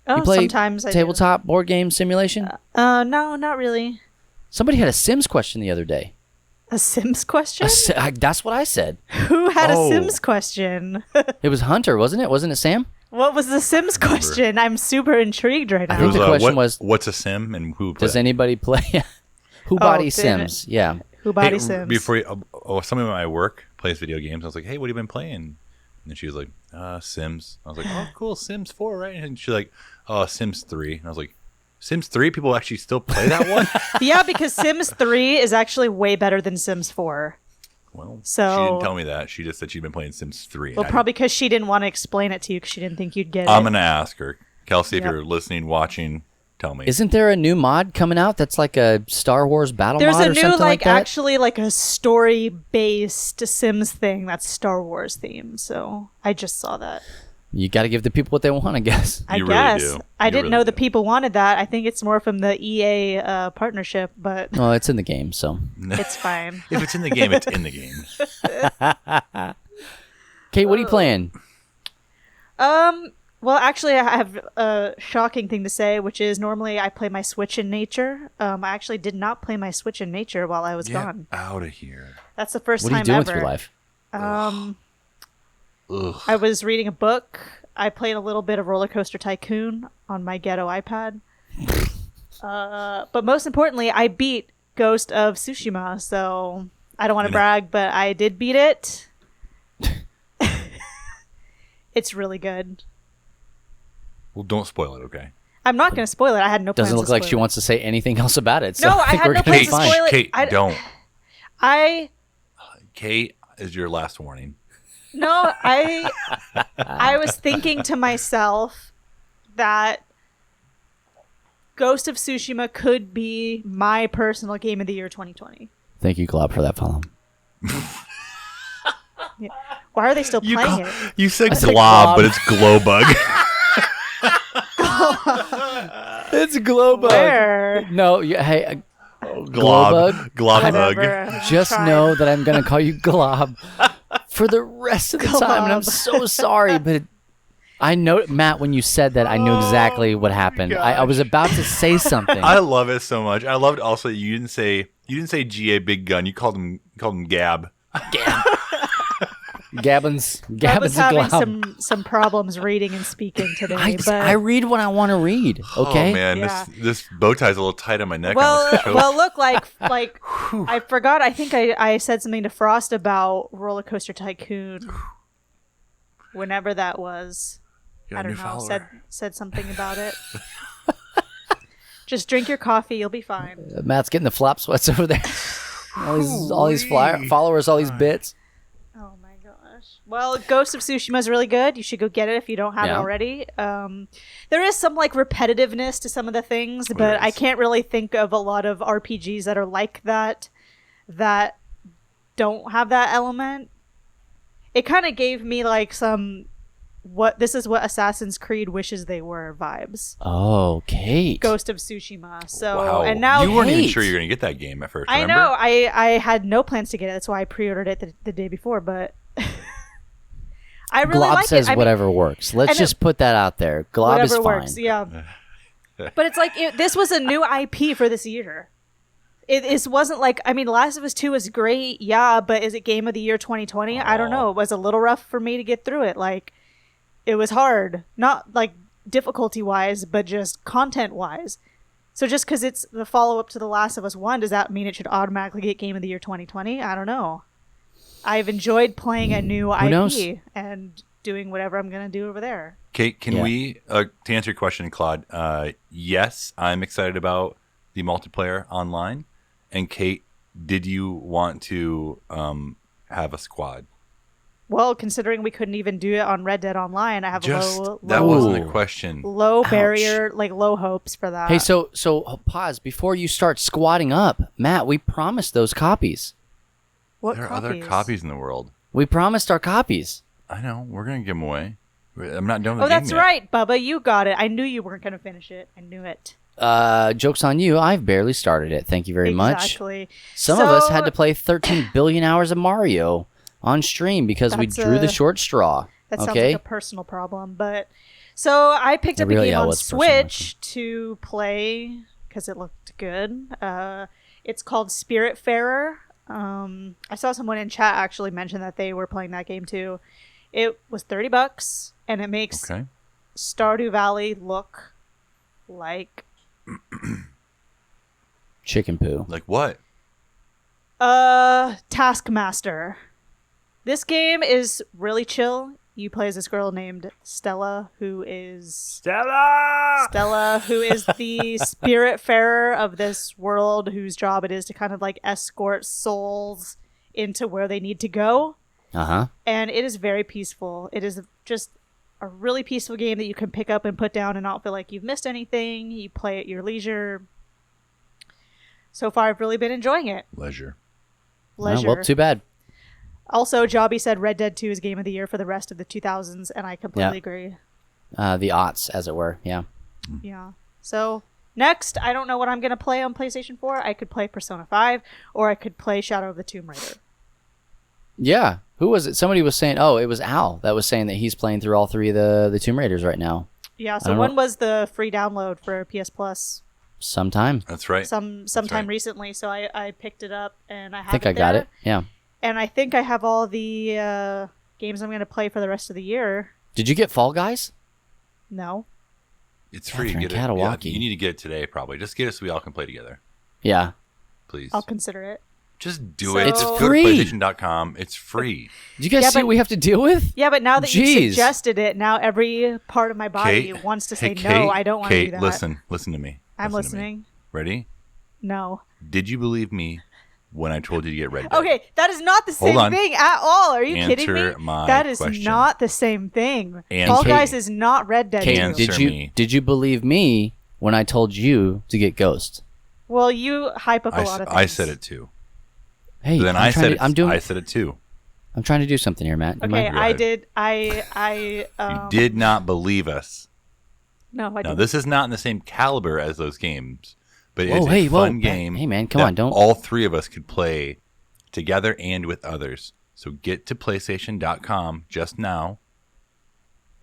Oh, you play sometimes I tabletop board game simulation? No, not really. Somebody had a Sims question the other day. A Sims question? That's what I said. Who had a Sims question? It was Hunter, wasn't it? Wasn't it Sam? What was the Sims question? I'm super intrigued right now. I think the question was, what's a sim and who plays? Does anybody play? Who body Sims? Yeah. Who body Sims? Before somebody at my work plays video games, I was like, hey, what have you been playing? And she was like, Sims. I was like, oh, cool, Sims 4, right? And she's like, oh, Sims 3. And I was like, Sims 3? People actually still play that one? Yeah, because Sims 3 is actually way better than Sims 4. Well, so, she didn't tell me that. She just said she'd been playing Sims 3. Well, probably because she didn't want to explain it to you because she didn't think you'd get it. I'm going to ask her. Kelsey, if you're listening, watching, tell me. Isn't there a new mod coming out that's like a Star Wars battle mod or something like that? There's a new, actually like a story-based Sims thing that's Star Wars themed. So I just saw that. You got to give the people what they want, I guess. I guess. I didn't know the people wanted that. I think it's more from the EA partnership, but... Well, it's in the game, so... It's fine. If it's in the game, it's in the game. Kate, what are you playing? Well, actually, I have a shocking thing to say, which is normally I play my Switch in nature. I actually did not play my Switch in nature while I was gone. Get out of here. That's the first time ever. What are you doing with your life? I was reading a book. I played a little bit of Roller Coaster Tycoon on my ghetto iPad. But most importantly, I beat Ghost of Tsushima. So I don't want to brag, but I did beat it. It's really good. Well, don't spoil it, okay? I'm not going to spoil it. I had no plans to spoil it. Doesn't look like she wants to say anything else about it. So no, I had no plans to spoil it. Kate, don't. Kate is your last warning. No, I was thinking to myself that Ghost of Tsushima could be my personal game of the year 2020. Thank you, Glob, for that follow. Yeah. Why are they still playing it? You said glob, but it's glowbug. It's glowbug. Where? No, hey, Glowbug. Just know that I'm going to call you Glob for the rest of the time, and I'm so sorry, but I know, Matt, when you said that, I knew exactly what happened. I was about to say something. I love it so much. I loved also that you didn't say GA Big Gun. You called him Gab. Gab. Gabbins was having some problems reading and speaking today. I read what I want to read. Okay. Oh man, this bow tie's a little tight on my neck. Well, look, like I forgot. I think I said something to Frost about Roller Coaster Tycoon. Whenever that was, I don't know. Said something about it. Just drink your coffee, you'll be fine. Matt's getting the flop sweats over there. all these followers, all these bits. Oh my gosh. Well, Ghost of Tsushima is really good. You should go get it if you don't have it already. There is some like repetitiveness to some of the things, but I can't really think of a lot of RPGs that are like that don't have that element. It kind of gave me like some this is what Assassin's Creed wishes they were vibes. Oh, Kate. Ghost of Tsushima. So wow. And now you weren't even sure you were gonna get that game at first. Remember? I know. I had no plans to get it. That's why I pre-ordered it the day before. But I really Glob like says it. whatever works. Let's just put that out there. Glob is fine. Works, yeah. But it's like this was a new IP for this year. it wasn't like, I mean, Last of Us 2 is great, yeah, but is it game of the year 2020? I don't know. It was a little rough for me to get through it. Like, it was hard. Not, like, difficulty-wise, but just content-wise. So just because it's the follow-up to The Last of Us 1, does that mean it should automatically get game of the year 2020? I don't know. I've enjoyed playing a new IP knows? and doing whatever I'm going to do over there. Kate, can we, to answer your question, Claude, yes, I'm excited about the multiplayer online. And Kate, did you want to have a squad? Well, considering we couldn't even do it on Red Dead Online, I have that wasn't a question. Low barrier, like low hopes for that. Hey, so pause before you start squatting up, Matt. We promised those copies. What There are copies? other copies in the world. We promised our copies. I know. We're going to give them away. I'm not done with Oh, the game that's yet. right, Bubba. You got it. I knew you weren't going to finish it. I knew it. Joke's on you. I've barely started it. Thank you very much. Exactly. Some of us had to play 13 billion hours of Mario on stream because we drew the short straw. That sounds okay? like a personal problem, but so I picked up really, a game on was personal, Switch to play because it looked good. It's called Spiritfarer. I saw someone in chat actually mention that they were playing that game too. It was $30, and it makes Stardew Valley look like chicken poo. Like what? Taskmaster. This game is really chill. You play as this girl named Stella, who is the spiritfarer of this world, whose job it is to kind of like escort souls into where they need to go. And it is very peaceful. It is just a really peaceful game that you can pick up and put down and not feel like you've missed anything. You play at your leisure. So far, I've really been enjoying it. Leisure. Well, too bad. Also, Jobby said Red Dead 2 is game of the year for the rest of the 2000s, and I completely agree. The aughts, as it were. Yeah. Yeah. So, next, I don't know what I'm going to play on PlayStation 4. I could play Persona 5, or I could play Shadow of the Tomb Raider. Yeah. Who was it? Somebody was saying, it was Al that was saying that he's playing through all three of the Tomb Raiders right now. Yeah, so one was the free download for PS Plus. Sometime. That's right. Sometime recently, so I picked it up, and I have I think I got it. Yeah. And I think I have all the games I'm going to play for the rest of the year. Did you get Fall Guys? No. It's free. Catherine Get it. Yeah, Katawaki. you need to get it today, probably. Just get it so we all can play together. Yeah. Please. I'll consider it. Just do So- it. It's Just free. Go to PlayStation.com. It's free. Did you guys see what we have to deal with? Yeah, but now that you Jeez. suggested it, now every part of my body Kate, wants to say, hey, no, Kate, I don't want to do that. Listen to me. I'm Listen to me. listening. Ready? No. Did you believe me when I told you to get Red Dead? Okay, that is not the same on. thing at all. Are you kidding me? Answer my That is question. not the same thing. Answer- Fall Guys is not Red Dead Kate, 2. Answer me. did you believe me when I told you to get Ghost? Well, you hype up a lot of things. I said it too. Hey, But then I'm I trying said to- it. I'm doing. I said it too. I'm trying to do something here, Matt. You Okay, mind? Go I ahead. did. I You did not believe us. No, I Now, didn't. this is not in the same caliber as those games, but Whoa, it's hey, a whoa. fun game. Hey, man, come that on, don't- all three of us could play together and with others. So get to PlayStation.com just now.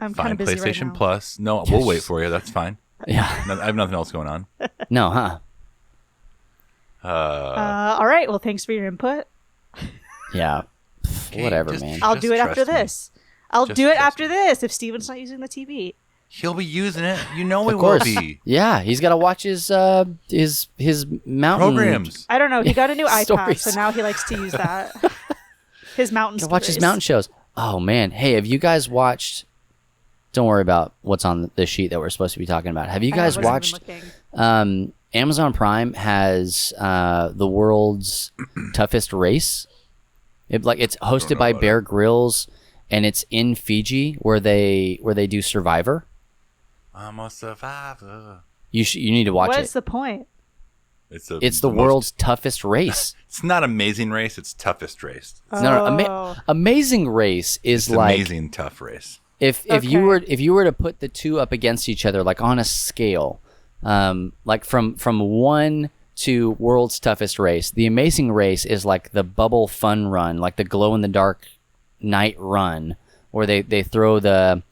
I'm kind of Find busy PlayStation right now. Plus. No, we'll wait for you. That's fine. Yeah. I have nothing else going on. No, huh? All right. Well, thanks for your input. Yeah. Okay, Whatever, just- man. I'll Just do it after trust me. this. I'll Just do it trust after me. this if Steven's not using the TV. He'll be using it. You know he Of will course. be. Yeah, he's got to watch his mountain Programs. I don't know. He got a new iPad, Stories. so now he likes to use that. His mountain Gotta watch his stories. mountain shows. Oh man, hey, have you guys watched? Don't worry about what's on the sheet that we're supposed to be talking about. Have you I guys wasn't watched? even looking. Amazon Prime has the world's toughest race. It's hosted by about Bear Grylls, and it's in Fiji where they do Survivor. I'm a survivor. You need to watch What's it. the point? It's The most- world's toughest race. It's not Amazing Race. It's Toughest Race. No, Oh. Amazing Race is It's like Amazing Tough Race. if Okay. you were to put the two up against each other, like on a scale, like from 1 to world's toughest race, the Amazing Race is like the bubble fun run, like the glow in the dark night run, where they throw the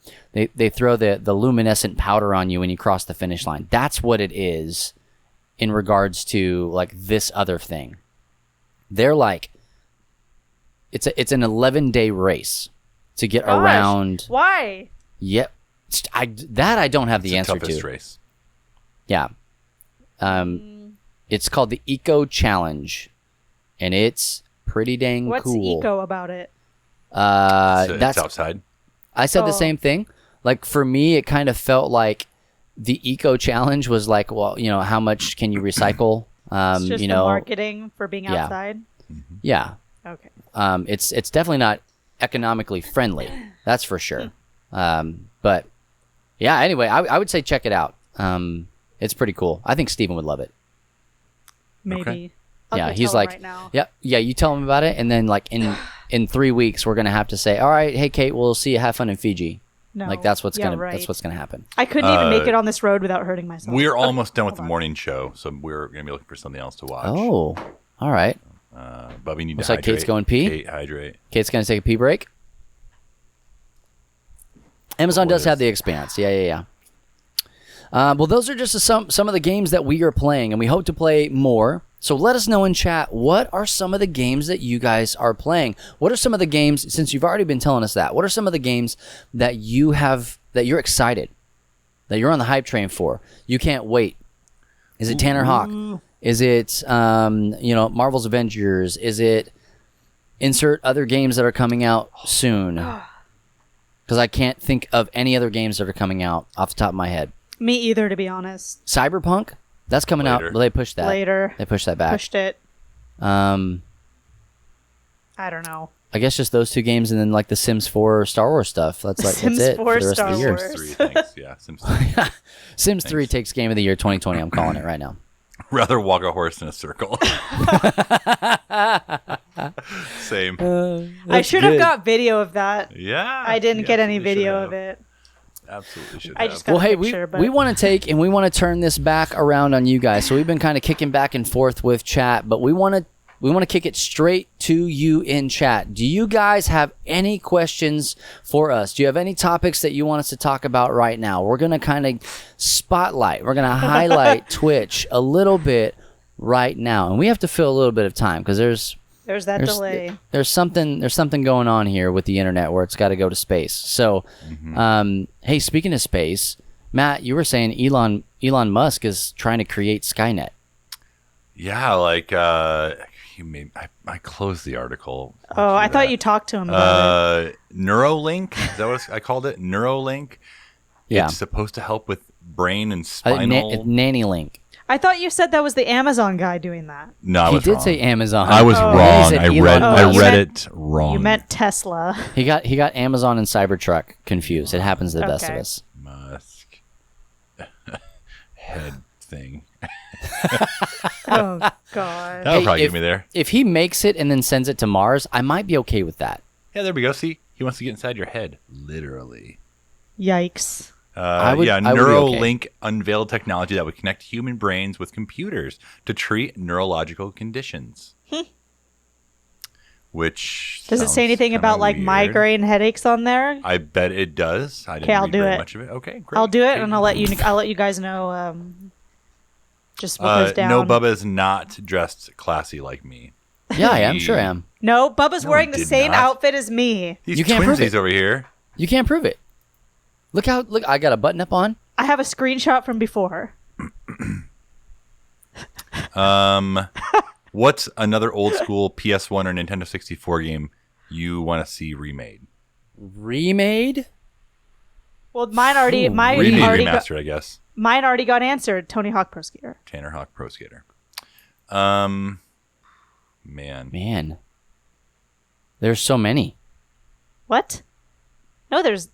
luminescent powder on you when you cross the finish line. That's what it is. in regards to like this other thing. They're like, it's an 11-day race to get Gosh, around. Why? Yep. I don't have the answer the toughest to. race. Yeah. It's called the Eco Challenge, and it's pretty dang What's cool. eco about it? It's outside. I said the Oh. same thing. Like for me, it kind of felt like the Eco Challenge was like, well, you know, how much can you recycle? It's just You the know, marketing for being yeah. outside. yeah. Okay. It's definitely not economically friendly. That's for sure. But yeah. Anyway, I would say check it out. It's pretty cool. I think Steven would love it. Maybe. Okay. I'll Yeah, go he's tell him like, right now. yeah. You tell him about it, and then like in 3 weeks, we're gonna have to say, all right, hey Kate, we'll see you. Have fun in Fiji. No. Like that's what's Yeah, gonna right. that's what's gonna happen. I couldn't even make it on this road without hurting myself. We're almost done with the morning show, so we're going to be looking for something else to watch. Oh, all right. Bubby, need Looks to like hydrate. Kate's going pee. Kate, hydrate. Kate's gonna take a pee break. Amazon What does have is- The Expanse. Yeah. Well, those are just some of the games that we are playing, and we hope to play more. So let us know in chat, what are some of the games that you guys are playing? What are some of the games, since you've already been telling us that, what are some of the games that you have, that you're excited, that you're on the hype train for? You can't wait. Is it Tanner Hawk? Is it, Marvel's Avengers? Is it insert other games that are coming out soon? Because I can't think of any other games that are coming out off the top of my head. Me either, to be honest. Cyberpunk? That's coming out. Later. Well, they pushed that. Later. They pushed that back. Pushed it. Um, I don't know. I guess just those two games, and then like the Sims 4 Star Wars stuff. That's like Sims that's it 4 for the rest Star of the year. Wars. Sims 3, thanks. Yeah, Sims 3. Sims 3 takes Game of the Year 2020. I'm calling it right now. Rather walk a horse in a circle. Same. I should have got video of that. Yeah. I didn't you get any absolutely video should of have. it. Absolutely should I have. just got Well, a hey, picture, but we want to take and we want to turn this back around on you guys. So we've been kind of kicking back and forth with chat, but we want to kick it straight to you in chat. Do you guys have any questions for us? Do you have any topics that you want us to talk about right now? We're going to kind of spotlight. We're going to highlight Twitch a little bit right now, and we have to fill a little bit of time because there's that delay. There's something going on here with the internet where it's got to go to space. So, hey, speaking of space, Matt, you were saying Elon Musk is trying to create Skynet. Yeah, like you made. I closed the article. Oh, I thought you talked to him about it. Neuralink. Is that what I called it? Neuralink. Yeah, It's supposed to help with brain and I think spinal. Nanny Link. I thought you said that was the Amazon guy doing that. No, I He was did wrong. say Amazon. I was Oh. wrong. He said I Elon read. Musk. I You read meant- it wrong. You meant Tesla. He got Amazon and Cybertruck confused. It happens to the best of Okay. us. Musk head thing. Oh, God. That'll Hey, probably if- get me there. If he makes it and then sends it to Mars, I might be okay with that. Yeah, there we go. See, he wants to get inside your head, literally. Yikes. I would be okay. Neuralink unveiled technology that would connect human brains with computers to treat neurological conditions. Which Does it say sounds anything kinda about like weird. migraine headaches on there? I bet it does. I didn't Okay, I'll read do very it. much of it. Okay, great. I'll do it, Okay. and I'll let you guys know. Just what goes down. No, Bubba's not dressed classy like me. Yeah, I am. Sure I am. No, Bubba's No, wearing he the did same not. outfit as me. These You can't prove twinsies it. over here. You can't prove it. Look, I got a button up on. I have a screenshot from before. What's another old school PS1 or Nintendo 64 game you want to see remade? Remade? Well, mine already Ooh, mine Remade, already got, remastered, I guess. mine already got answered. Tony Hawk Pro Skater. Tanner Hawk Pro Skater. Man. Man. There's so many. What? No, there's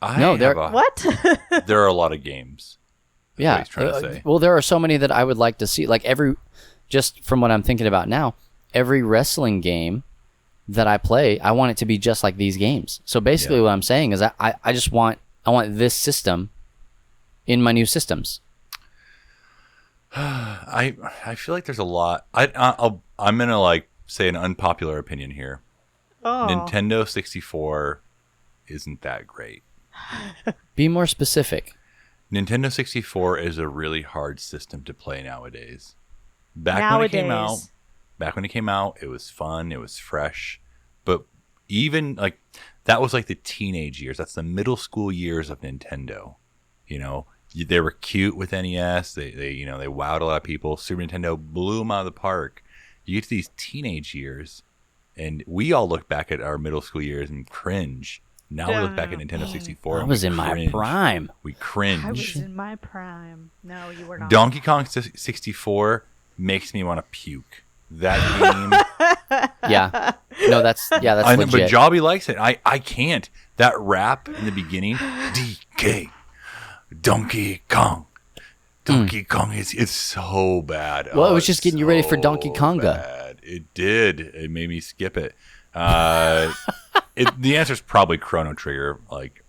No, there- what? There are a lot of games. That's Yeah. what he's trying to say. Well, there are so many that I would like to see. Like just from what I'm thinking about now, every wrestling game that I play, I want it to be just like these games. So basically Yeah. what I'm saying is I want this system in my new systems. I feel like there's a lot. I'm gonna like say an unpopular opinion here. Oh, Nintendo 64 isn't that great. Be more specific. Nintendo 64 is a really hard system to play nowadays. Back when it came out, it was fun, it was fresh. But even like that was like the teenage years. That's the middle school years of Nintendo. You know, they were cute with NES. They wowed a lot of people. Super Nintendo blew them out of the park. You get to these teenage years, and we all look back at our middle school years and cringe. Now we look back at Nintendo 64. I was in my prime. We cringe. I was in my prime. No, you were not. Donkey Kong 64 makes me want to puke. That game. Yeah. No, that's legit. But Jobby likes it. I can't. That rap in the beginning, DK, Donkey Kong. Donkey Kong it's so bad. Well, it was just getting you ready for Donkey Konga. Bad. It did. It made me skip it. The answer is probably Chrono Trigger, like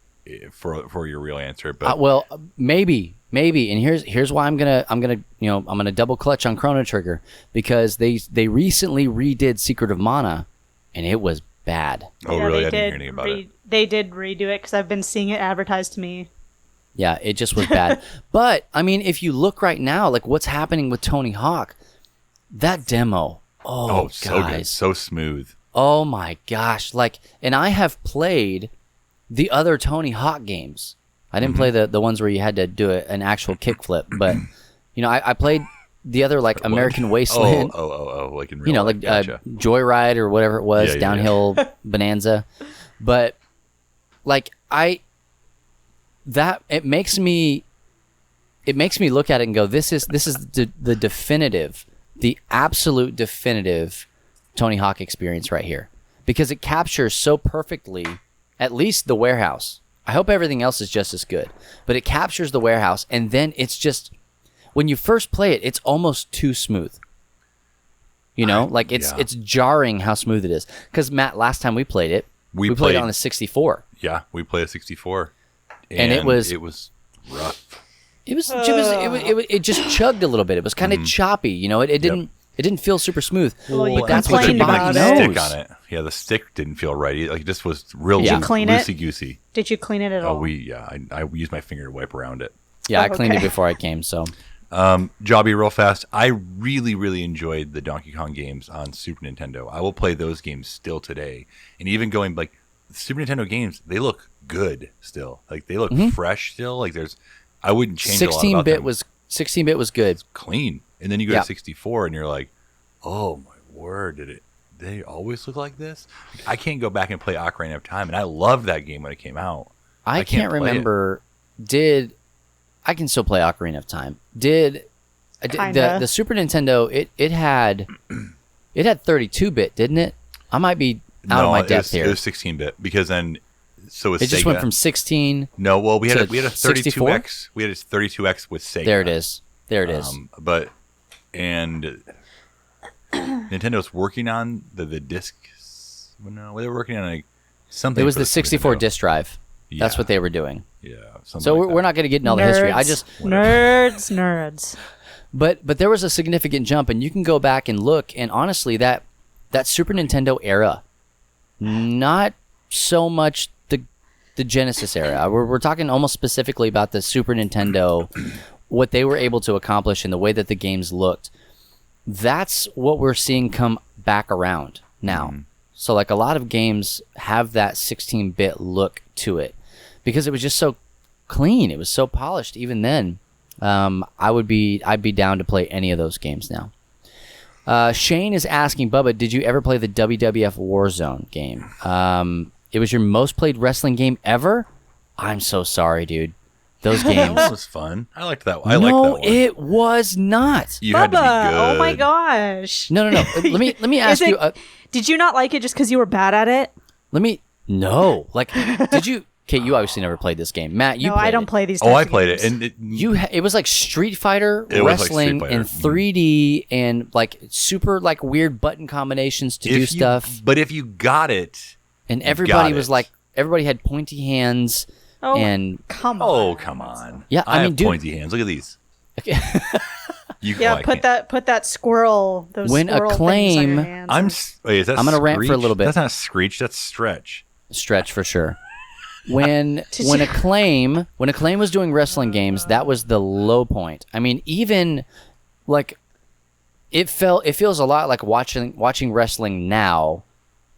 for your real answer. But well, maybe, and here's why I'm gonna double clutch on Chrono Trigger, because they recently redid Secret of Mana, and it was bad. Oh, yeah, really? I didn't hear anything about it. They did redo it because I've been seeing it advertised to me. Yeah, it just was bad. But I mean, if you look right now, like what's happening with Tony Hawk, that demo. Oh, so good, so smooth. Oh my gosh! Like, and I have played the other Tony Hawk games. I didn't play the ones where you had to do an actual kickflip, but I played the other like American Wasteland. Like in real life. Gotcha. Joyride or whatever it was, downhill Bonanza. But like it makes me look at it and go, this is the definitive, the absolute definitive Tony Hawk experience right here, because it captures so perfectly at least the warehouse. I hope everything else is just as good, but it captures the warehouse, and then it's just, when you first play it, it's almost too smooth. It's jarring how smooth it is. Because Matt, last time we played it, we played it on a 64. Yeah, we played a 64, and it was rough. It just chugged a little bit. It was kind of choppy. It didn't feel super smooth. Well, but that's what your body the knows. stick on it. Yeah, the stick didn't feel right. Like it just was real loosey-goosey. Did you clean it at all? I used my finger to wipe around it. Yeah, I cleaned it before I came, so. Jobby, real fast. I really, really enjoyed the Donkey Kong games on Super Nintendo. I will play those games still today. And even going, like, Super Nintendo games, they look good still. Like, they look fresh still. Like, I wouldn't change a lot about them. 16-bit was good. It's clean. And then you go to 64 and you're like, oh my word, they always look like this? I can't go back and play Ocarina of Time, and I loved that game when it came out. I can't remember. I can still play Ocarina of Time. The Super Nintendo, it had 32-bit, didn't it? I might be out of my depth here. It was 16-bit, because then so was it Sega. just went from 16. No, well we had a 32X. 64? We had a 32X with Sega. There it is. And Nintendo's working on the discs. No, they were working on something. It was the 64 disc drive. Yeah. That's what they were doing. Yeah. So we're not going to get into all the history. Nerds. But there was a significant jump, and you can go back and look, and honestly, that Super Nintendo era, not so much the Genesis era. We're talking almost specifically about the Super Nintendo, what they were able to accomplish and the way that the games looked. That's what we're seeing come back around now. Mm-hmm. So like a lot of games have that 16-bit look to it because it was just so clean. It was so polished even then. I'd be down to play any of those games now. Shane is asking, Bubba, did you ever play the WWF Warzone game? It was your most played wrestling game ever? I'm so sorry, dude. Those games. That was fun. I liked that one. No, it was not. You had to be good. Oh my gosh. No. Let me ask you. Did you not like it just because you were bad at it? No. Like, did you? Kate, you obviously never played this game. Matt, you played it. No, I don't play these. I played it, and it was like Street Fighter wrestling in 3D and like super like weird button combinations to do stuff. But if you got it, and everybody was like, everybody had pointy hands. Oh, and come on. Oh, come on. Yeah, I mean, have pointy hands. Look at these. Okay. Put that squirrel. Those when squirrel Acclaim, things on your hands. Is that I'm gonna rant for a little bit. That's not Screech. That's Stretch. Stretch for sure. when Acclaim was doing wrestling games, that was the low point. I mean, even like it feels a lot like watching wrestling now,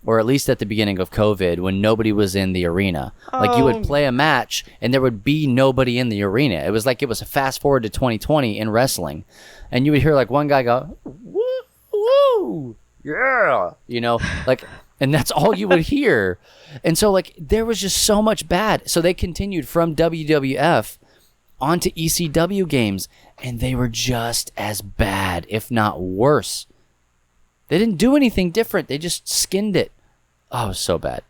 or at least at the beginning of COVID when nobody was in the arena. Like you would play a match and there would be nobody in the arena. It was like it was a fast forward to 2020 in wrestling, and you would hear like one guy go, "Woo, woo, yeah," like. And that's all you would hear. And so, like, there was just so much bad. So they continued from WWF onto ECW games, and they were just as bad, if not worse. They didn't do anything different. They just skinned it. Oh, so bad.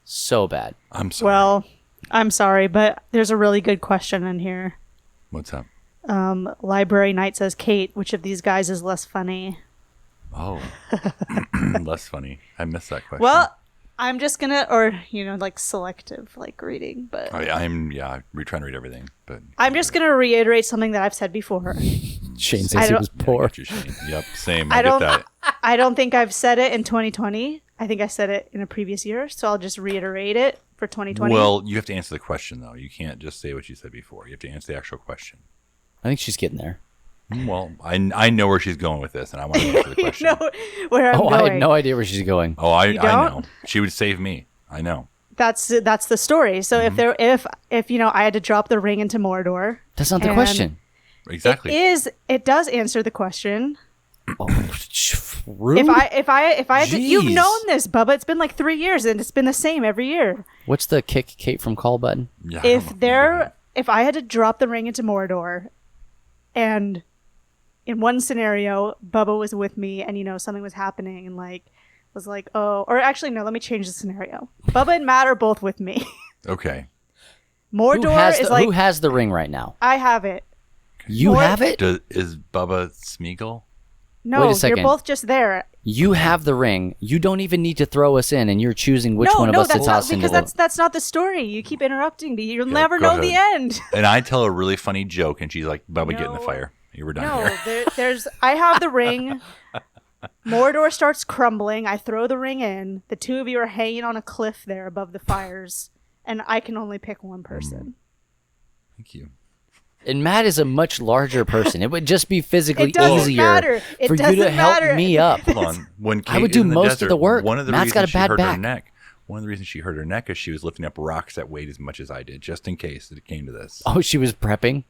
So bad. I'm sorry. Well, I'm sorry, but there's a really good question in here. What's up? Library Knight says, Kate, which of these guys is less funny? Oh, less funny. I missed that question. Well, I'm just gonna, or like selective, like reading, but we're trying to read everything, but I'm just gonna reiterate something that I've said before. Shane says he was poor. I get you, Shane. Yep, same. I get that. I don't think I've said it in 2020. I think I said it in a previous year, so I'll just reiterate it for 2020. Well, you have to answer the question though. You can't just say what you said before. You have to answer the actual question. I think she's getting there. Well, I know where she's going with this, and I want to answer the question. You know where I'm going. I had no idea where she's going. Oh, I don't? know. She would save me. I know. That's the story. So if I had to drop the ring into Mordor, That's not the question. Exactly. It does answer the question. Oh, rude. If I had to, you've Jeez. known this, Bubba. It's been like 3 years, and it's been the same every year. What's the kick Kate from call button? Yeah, If I had to drop the ring into Mordor, and in one scenario, Bubba was with me and, something was happening and was like, oh, or actually, no, let me change the scenario. Bubba and Matt are both with me. Okay. Mordor is who has the ring right now? I have it. You have it? Is Bubba Smeagol? No, Wait a second. you're both just there. You have the ring. You don't even need to throw us in, and you're choosing which one of us to toss into. Because that's not the story. You keep interrupting me. You'll Yeah, never go know the ahead. end. And I tell a really funny joke, and she's like, Bubba, get in the No. fire. You were done No, here. I have the ring. Mordor starts crumbling. I throw the ring in. The two of you are hanging on a cliff there above the fires, and I can only pick one person. Thank you. And Matt is a much larger person. It would just be physically It doesn't easier matter. It for you doesn't to help matter. me up. Hold on. When Kate I would is do in the most of desert, the work. One of the Matt's got a reasons she bad hurt back. her neck. One of the reasons she hurt her neck is she was lifting up rocks that weighed as much as I did, just in case it came to this. Oh, she was prepping?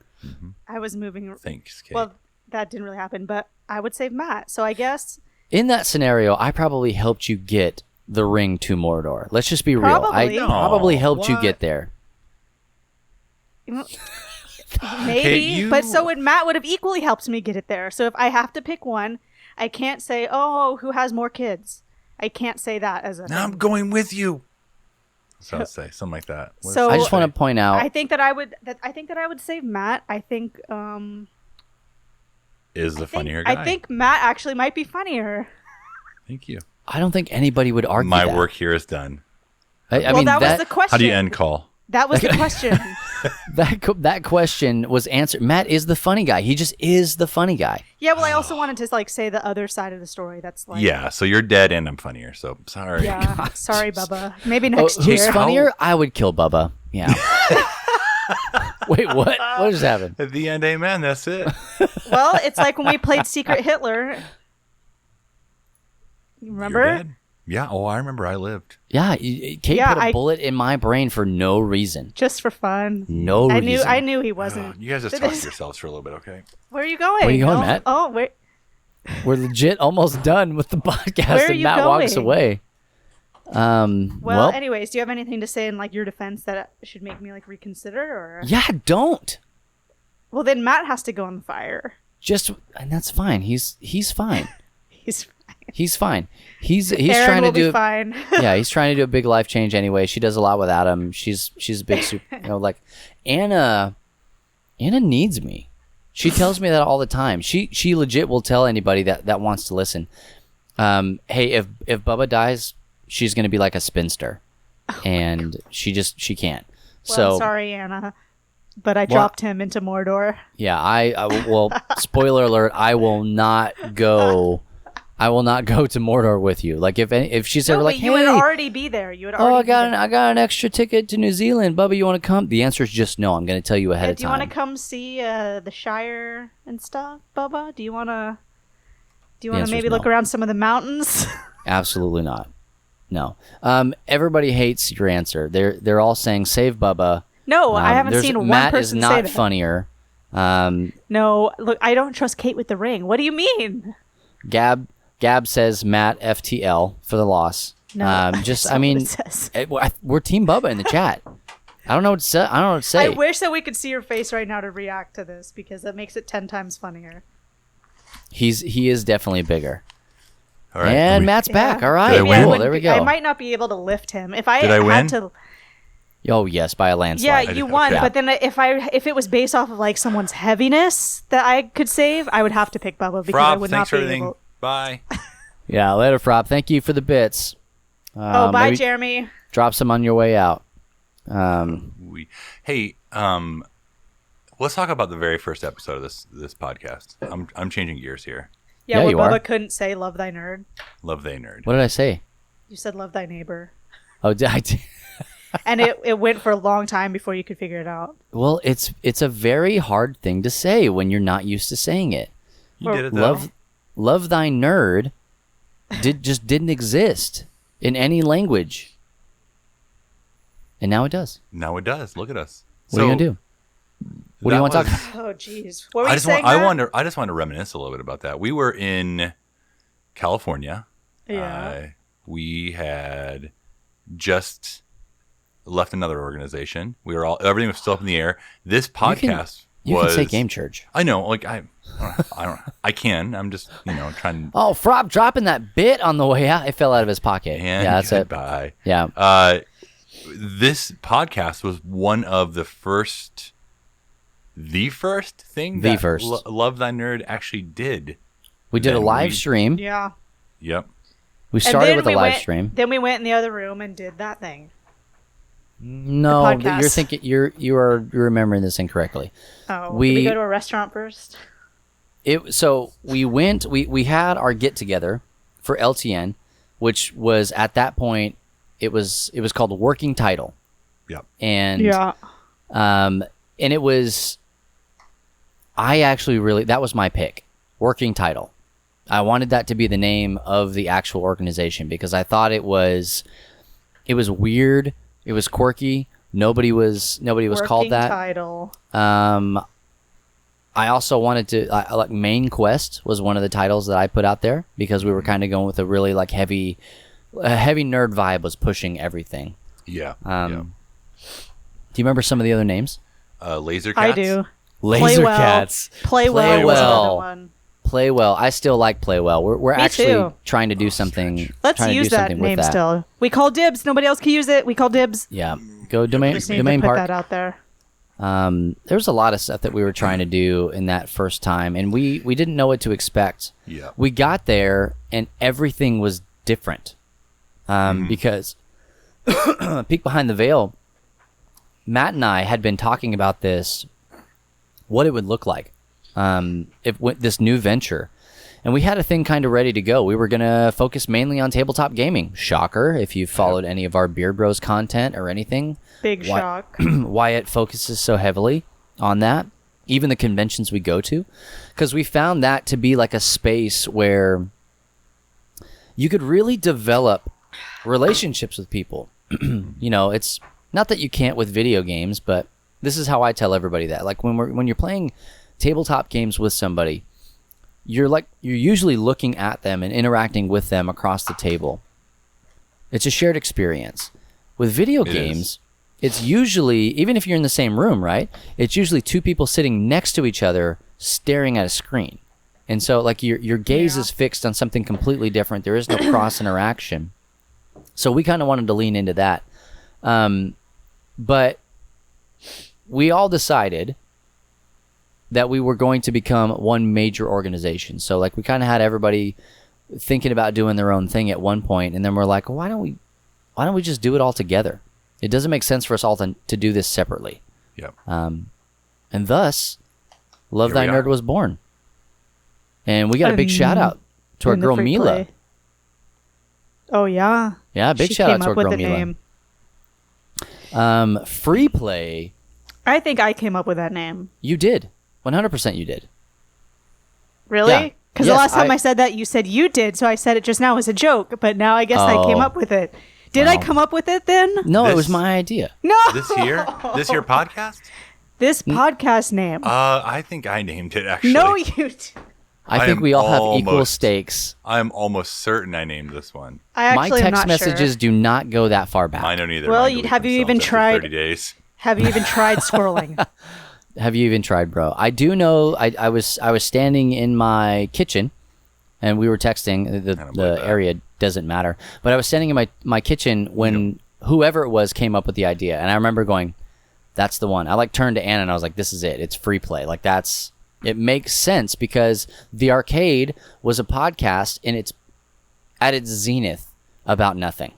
I was moving. Thanks, Kate. Well, that didn't really happen, but I would save Matt. So I guess In that scenario, I probably helped you get the ring to Mordor. Let's just be real. Probably. I probably No, helped you what? get there. maybe, but so would Matt would have equally helped me get it there. So if I have to pick one, I can't say, "Oh, who has more kids?" I can't say that as a. Now I'm going with you. So I'd say something like that. What So- I does it just want say? to point out. I think that I would. I think that I would save Matt. I think. Is the funnier guy. I think Matt actually might be funnier. Thank you. I don't think anybody would argue My that. work here is done. I Well, mean, that was the question. How do you end call? That was the question. that question was answered. Matt is the funny guy. He just is the funny guy. Yeah. Well, I also wanted to say the other side of the story. That's like. Yeah, so you're dead and I'm funnier, so sorry. Yeah. Sorry, Bubba. Maybe Oh, next who's year. funnier? I would kill Bubba. Yeah. Wait, what? What just happened? At the end, amen, that's it. Well, it's like when we played Secret Hitler. You You're remember? dead. Yeah, oh, I remember I lived. Yeah, Kate Yeah, put a bullet in my brain for no reason. Just for fun. No reason. I knew he wasn't. You guys just talk to yourselves for a little bit, okay? Where are you going? Where are you going, Oh, Matt? Oh, where? We're legit almost done with the podcast, Where are and you Matt walks going? away. Well, anyways, do you have anything to say in your defense that should make me reconsider, or? yeah, don't. Well, then Matt has to go on the fire. And that's fine. He's fine. He's He's fine. He's Aaron trying to will be do. fine. Yeah, he's trying to do a big life change anyway. She does a lot without him. She's a big super. Anna needs me. She tells me that all the time. She legit will tell anybody that wants to listen. Hey, if Bubba dies, she's gonna be like a spinster, and she can't. Well, So sorry, Anna, but I dropped him into Mordor. yeah, well, spoiler alert, I will not go. I will not go to Mordor with you. Like if she said No, like, but hey, you would already be there. You would oh, already. I got an extra ticket to New Zealand, Bubba. You want to come? The answer is just no. I'm going to tell you ahead of Do you time. want to come see the Shire and stuff, Bubba? Do you want to? answer Maybe is look no. around some of the mountains? Absolutely not. No. Everybody hates your answer. They're all saying save Bubba. No, I haven't seen one Matt person is say not that. funnier. No, look, I don't trust Kate with the ring. What do you mean? Gab says Matt FTL for the loss. No, just that's I not mean, what it says. we're Team Bubba in the chat. I don't know what to say. I don't know what to say. I wish that we could see your face right now to react to this because that makes it 10 times funnier. He is definitely bigger. All right. And Matt's back. All right. Did I win? Cool. There we go. I might not be able to lift him if I Did I had win? to. Oh yes, by a Yeah, landslide. you won. okay. But then if it was based off of like someone's heaviness that I could save, I would have to pick Bubba because I Frop, would thanks not for be everything. able. Bye. Yeah, later, Frop. Thank you for the bits. Oh, bye, maybe Jeremy. Drop some on your way out. Hey, let's talk about the very first episode of this podcast. I'm changing gears here. Yeah, Yeah, where you Bubba are. couldn't say "love thy nerd." Love they nerd. What did I say? You said "love thy neighbor," Oh, did I? and it went for a long time before you could figure it out. Well, it's a very hard thing to say when you're not used to saying it. You did it though. Love thy nerd just didn't exist in any language, and now it does. Now it does. Look at us. What are you gonna do? What do you want to talk about? Oh, jeez. What were you saying? I just want to reminisce a little bit about that. We were in California. Yeah. We had just left another organization. Everything was still up in the air. This podcast You was. can say Game Church. I know. Like I don't. I can. I'm just trying. Oh, Frop dropping that bit on the way out. It fell out of his pocket. And Yeah, that's goodbye. it. Yeah. This podcast was one of the first thing The that first. Love Thy Nerd actually did. We did a then live stream. Yeah. Yep. We And started then with a we live went- stream. Then we went in the other room and did that thing. No, the podcast. you're thinking you're remembering this incorrectly. Oh, did We- we go to a restaurant first? So we went. We had our get together for LTN, which was at that point it was called Working Title, Yep. and Yeah. and it was. I actually really that was my pick, Working Title. I wanted that to be the name of the actual organization because I thought it was weird, it was quirky. Nobody was called that. Title. I also wanted to like Main Quest was one of the titles that I put out there because we were kind of going with a really like heavy nerd vibe was pushing everything. Yeah. Do you remember some of the other names? Laser Cats. I do. Laser Well. Cats. Play Play well. was Well. another one. Play Well. I still like Play Well. We're Me actually too. trying to do something. Let's trying to use do that something with name that. still. We call dibs. Nobody else can use it. We call dibs. Yeah. Go domain Just need domain to put park. that out there. There was a lot of stuff that we were trying to do in that first time, and we didn't know what to expect. Yeah. We got there, and everything was different. Because peek behind the veil, Matt and I had been talking about this, what it would look like if this new venture. And we had a thing kind of ready to go. We were going to focus mainly on tabletop gaming. Shocker, if you've followed any of our Beard Bros content or anything. Big shock. Why it focuses so heavily on that, even the conventions we go to, because we found that to be like a space where you could really develop relationships with people. It's not that you can't with video games, but this is how I tell everybody that. Like when you're playing tabletop games with somebody, you're usually looking at them and interacting with them across the table. It's a shared experience. With video games, it's usually, even if you're in the same room, right? It's usually two people sitting next to each other staring at a screen. And so like your gaze is fixed on something completely different. There is no cross interaction. So we kind of wanted to lean into that. But we all decided that we were going to become one major organization. So like we kind of had everybody thinking about doing their own thing at one point, and then we're like, why don't we just do it all together? It doesn't make sense for us all to do this separately. Yep. And thus, Love Here Thy we are. Nerd was born. And we got a big shout out To our in the girl free Mila. play. Oh yeah. Yeah, big She shout out came to our up with girl the Mila. name. Free play, I think I came up with that name. you did. 100% you did. Really? Yeah. Because Yes, the last time I said that, you said you did, so I said it just now as a joke. But now I guess I came Oh. up with it. Did I come up with it then? No, it This- was my idea. No. This here podcast. This podcast name. I think I named it actually. No, you. I I think am we all have equal almost- stakes. I'm almost certain I named this one. I My actually am text not messages sure. do not go that far back. Mine don't either. Well, Mine you- delete have you even themselves after tried- 30 days. Have you even tried scrolling? Have you even tried, bro? I do know. I was standing in my kitchen, and we were texting. don't The believe that. area doesn't matter, but I was standing in my kitchen when whoever it was came up with the idea, and I remember going, "That's the one." I like turned to Anna and I was like, "This is it. It's free play. Like that's it makes sense because the arcade was a podcast in its at its zenith about nothing.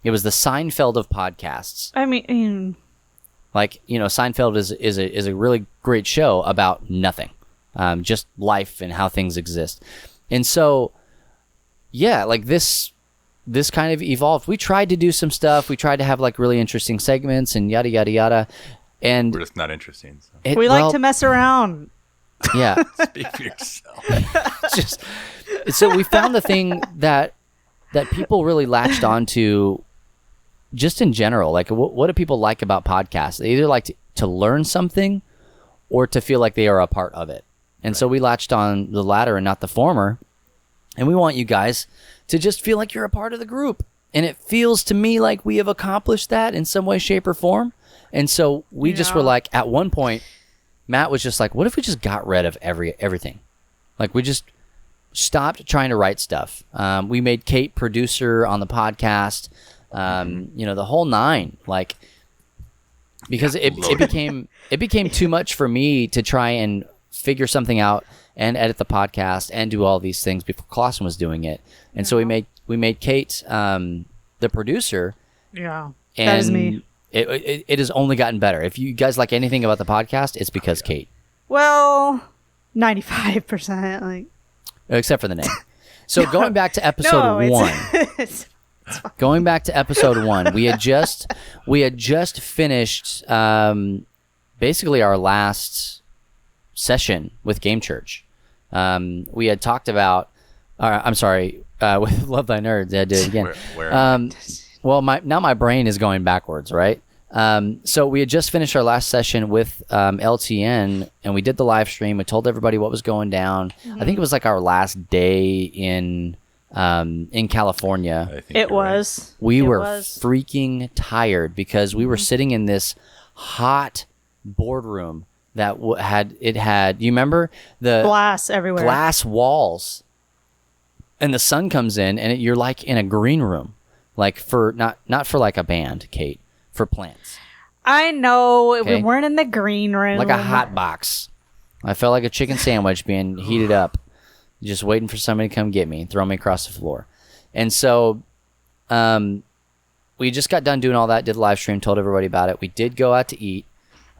It was the Seinfeld of podcasts." I mean, Like, you know, Seinfeld is a really great show about nothing, just life and how things exist. And so, yeah, like this kind of evolved. We tried to do some stuff. We tried to have like really interesting segments and yada yada yada. And We're just not interesting. So. we like to mess around. yeah. Speak for yourself. Just so we found the thing that people really latched onto. Just in general, like what do people like about podcasts? They either like to learn something or to feel like they are a part of it. And so we latched on the latter and not the former. And we want you guys to just feel like you're a part of the group. And it feels to me like we have accomplished that in some way, shape, or form. And so we just were like, at one point, Matt was just like, what if we just got rid of everything? Like we just stopped trying to write stuff. We made Kate producer on the podcast. You know, the whole nine, like, because it became too much for me to try and figure something out and edit the podcast and do all these things before Clausen was doing it. And so we made Kate, the producer. Yeah, And that is me. It has only gotten better. If you guys like anything about the podcast, it's because Kate, Well, 95%. Like, except for the name. So going back to episode one. Going back to episode 1, we had just finished basically our last session with Game Church. We had talked about, with Love Thy Nerds. I did it again. Where Well, my brain is going backwards, right? So we had just finished our last session with LTN, and we did the live stream. We told everybody what was going down. I think it was like our last day in California. I think it you're right. was. We It were was. freaking tired because we were sitting in this hot boardroom that had you remember the Glass everywhere. glass walls, and the sun comes in and you're like in a green room, like for not for like a band, Kate, for plants, I know. Okay. We weren't in the green room. like a hot box. I felt like a chicken sandwich being heated up, just waiting for somebody to come get me and throw me across the floor. And so we just got done doing all that, did a live stream, told everybody about it. We did go out to eat.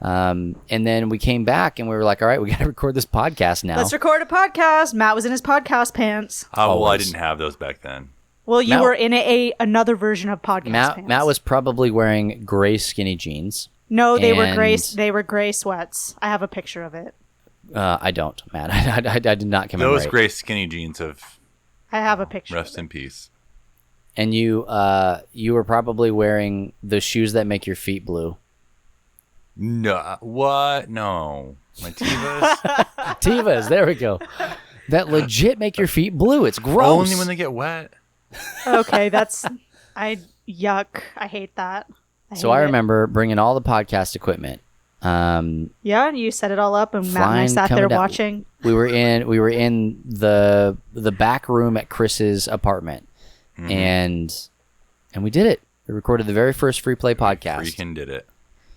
And then we came back and we were like, all right, we got to record this podcast now. Let's record a podcast. Matt was in his podcast pants. Oh, well, I Always. didn't have those back then. Well, you Matt- were in another version of podcast pants. Matt was probably wearing gray skinny jeans. No, they were gray. and- They were gray sweats. I have a picture of it. I don't, Matt. I did not commemorate. Those gray skinny jeans have I have a picture. rest in peace. And you were probably wearing the shoes that make your feet blue. No, what? No, my Tevas. Tevas, there we go. That legit make your feet blue. It's gross. Only when they get wet. Okay, that's yuck. I hate that. So hate I it. remember bringing all the podcast equipment. Yeah, you set it all up, and Matt and I Flying, sat coming there down. watching. We were in the back room at Chris's apartment, and we did it. We recorded the very first free play podcast. Freaking did it.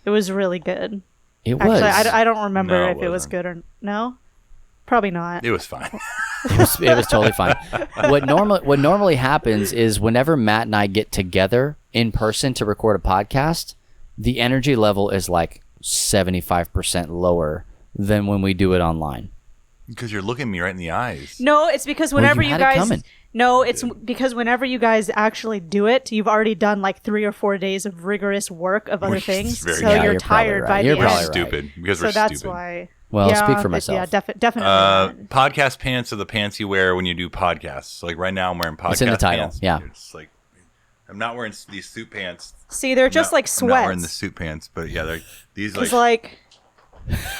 It was really good. It was. Actually, I don't remember No, it if it was wasn't. good or no. Probably not. It was fine. It was totally fine. What normally happens is whenever Matt and I get together in person to record a podcast, the energy level is like 75% lower than when we do it online. Because you're looking me right in the eyes. No, it's because Well, whenever you you had it guys. coming. No, it's because whenever you guys actually do it, you've already done like 3 or 4 days of rigorous work of other Which is things, very so true. Yeah, you're you're probably tired right. by You're the probably end. right. Stupid. Because So we're that's stupid. why. Well, I'll Yeah, speak for but myself. Yeah, definitely. not. Podcast pants are the pants you wear when you do podcasts. Like right now, I'm wearing podcast It's in the title, pants. yeah. It's like I'm not wearing these suit pants. See, they're just like I'm not wearing the sweats. suit pants, but yeah, they're these Because like.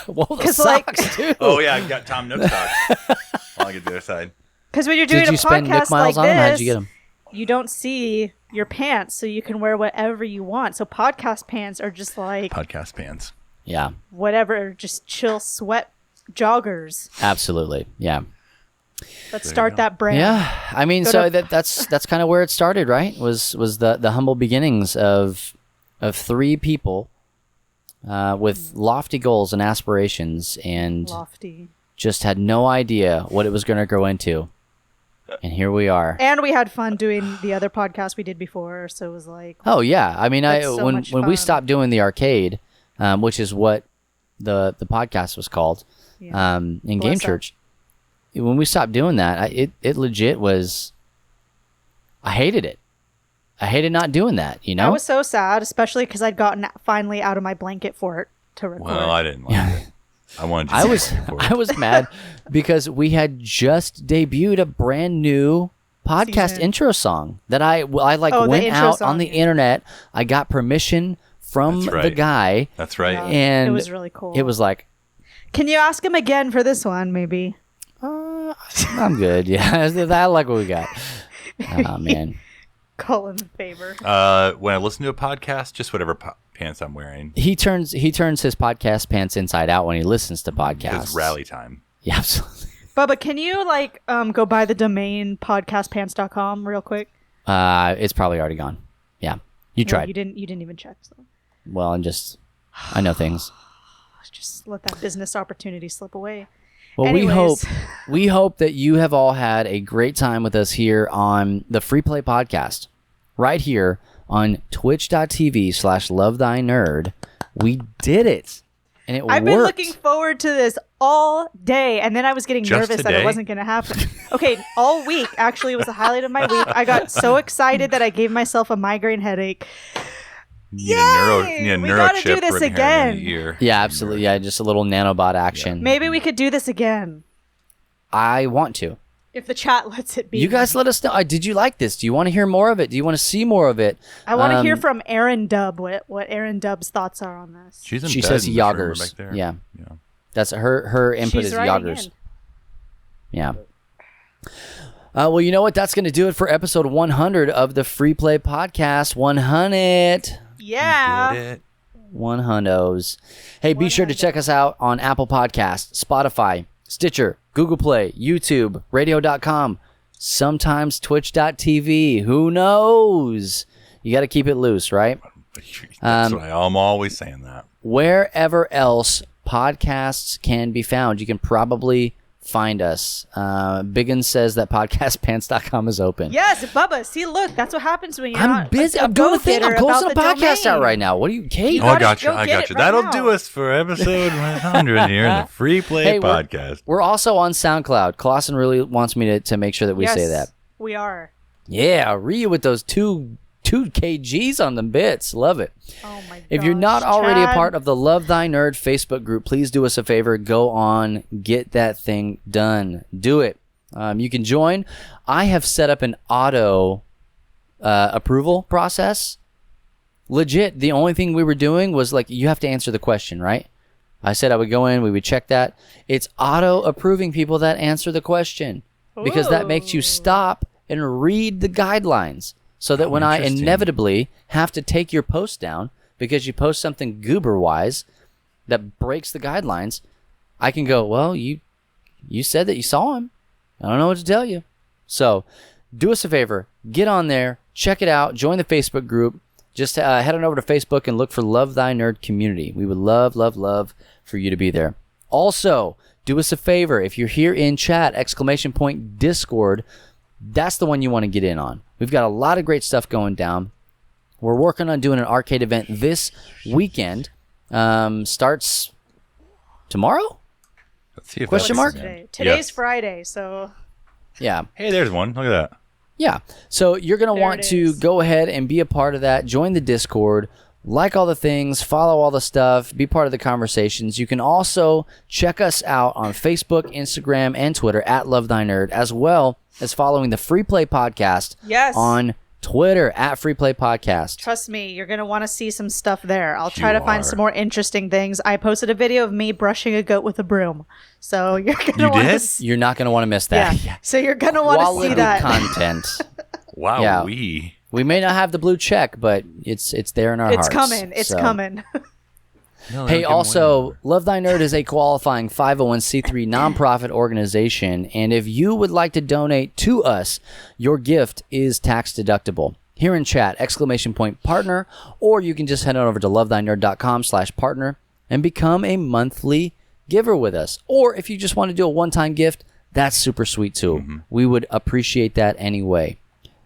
Well, the 'Cause, like- socks too. Oh yeah, I got Tom Nook socks. I'll get the other side. when you're doing Did you a spend Nick podcast miles like on them? How did this, you get them? you don't see your pants, so you can wear whatever you want. So podcast pants are just like Podcast pants. Yeah, whatever, just chill sweat joggers. absolutely. Yeah. Let's start that brand. Yeah, I mean, Go so to- that's kind of where it started, right? Was the humble beginnings of 3 people with lofty goals and aspirations, and Lofty. just had no idea what it was going to grow into, and here we are. And we had fun doing the other podcast we did before, so it was like, Oh yeah, I mean, That's so when much we fun. stopped doing the arcade, which is what the podcast was called, Yeah. in Bless Game up. Church. When we stopped doing that, it legit was. I hated it. I hated not doing that. You know. I was so sad, especially because I'd gotten finally out of my blanket for it to record. Well, I didn't like it. I wanted to. I was mad because we had just debuted a brand new podcast Season. intro song that I like Oh, the went intro out song, on the yeah. internet. I got permission from That's the right. guy, That's right. Yeah. and It was really cool. It was like, Can you ask him again for this one, maybe? I'm good. Yeah, I like what we got. Oh man, Call him a favor. When I listen to a podcast, just whatever pants I'm wearing. he turns his podcast pants inside out when he listens to podcasts. It's rally time. Yeah, absolutely. Bubba, can you go buy the domain podcastpants.com real quick? It's probably already gone. Yeah, you No, tried. you didn't even check. So Well, I know things. just let that business opportunity slip away. Well, Anyways. we hope that you have all had a great time with us here on the Free Play Podcast, right here on twitch.tv/lovethynerd. We did it, and it I've worked. been looking forward to this all day, and then I was getting Just nervous that today? it wasn't going to happen. Okay, all week. Actually, it was the highlight of my week. I got so excited that I gave myself a migraine headache. You Yay! need a We neuro gotta chip do this right behind again. the ear. Yeah, absolutely. Yeah, just a little nanobot action. Maybe we could do this again I want to. if the chat lets it be. You guys let us know. Did you like this? Do you want to hear more of it? Do you want to see more of it? I want to hear from Aaron Dubb what Aaron Dubb's thoughts are on this. She's in She bed says in this room Yoggers. back there. Yeah. That's her input She's is writing Yoggers. in. Yeah. Well, you know what? That's going to do it for episode 100 of the Free Play Podcast. 100. Yeah. Did it. 100s. Hey, be sure to check us out on Apple Podcasts, Spotify, Stitcher, Google Play, YouTube, radio.com, sometimes twitch.tv. Who knows? You got to keep it loose, right? That's why I'm always saying that. Wherever else podcasts can be found, you can probably find us. Biggin says that podcastpants.com is open. Yes, Bubba. See, look, that's what happens when you're I'm not busy. a I'm doing a thing. I'm go-getter closing a about the podcast out domain. right now. What are you, Kate? You Oh, I gotta got you. go I get got it you. right That'll now. do us for episode 100 here in the Free Play Hey, we're- Podcast. We're also on SoundCloud. Clausen really wants me to make sure that we Yes, say that. we are. Yeah, Ryu with those two kgs on the bits. Love it. Oh my god. If you're not already a part of the Love Thy Nerd Facebook group, please do us a favor. Go on, get that thing done. Do it. You can join. I have set up an auto approval process. Legit, the only thing we were doing was like, you have to answer the question, right? I said I would go in, we would check that. It's auto approving people that answer the question because that makes you stop and read the guidelines so that when I interesting. inevitably have to take your post down because you post something goober wise that breaks the guidelines, I can go, well, you said that you saw him. I don't know what to tell you. So do us a favor, get on there, check it out, join the Facebook group. Just head on over to Facebook and look for Love Thy Nerd Community. We would love, love, love for you to be there. Also, do us a favor. If you're here in chat, ! Discord, that's the one you want to get in on. We've got a lot of great stuff going down. We're working on doing an arcade event this weekend. Starts tomorrow? Let's see if Question that's mark? it. Today's Yes. Friday, so Yeah. Hey, there's one. Look at that. Yeah. So you're going to There want it to is. go ahead and be a part of that. Join the Discord. Like all the things. Follow all the stuff. Be part of the conversations. You can also check us out on Facebook, Instagram, and Twitter at Love Thy Nerd, as well as following the Free Play Podcast yes. on Twitter at Free Play Podcast. Trust me, you're going to want to see some stuff there. I'll try You to find are. some more interesting things. I posted a video of me brushing a goat with a broom. So you're going to You want to did? see. You're not going to want to miss that. Yeah. So you're going to want to see Quality that. content. Wow. Yeah. We We may not have the blue check, but it's there in our It's hearts. coming. It's So- coming. No, Hey, don't give 'em also, one. Love Thy Nerd is a qualifying 501c3 nonprofit organization, and if you would like to donate to us, your gift is tax deductible. Here in chat, !partner, or you can just head on over to lovethynerd.com/partner and become a monthly giver with us. Or if you just want to do a one-time gift, that's super sweet too. We would appreciate that anyway.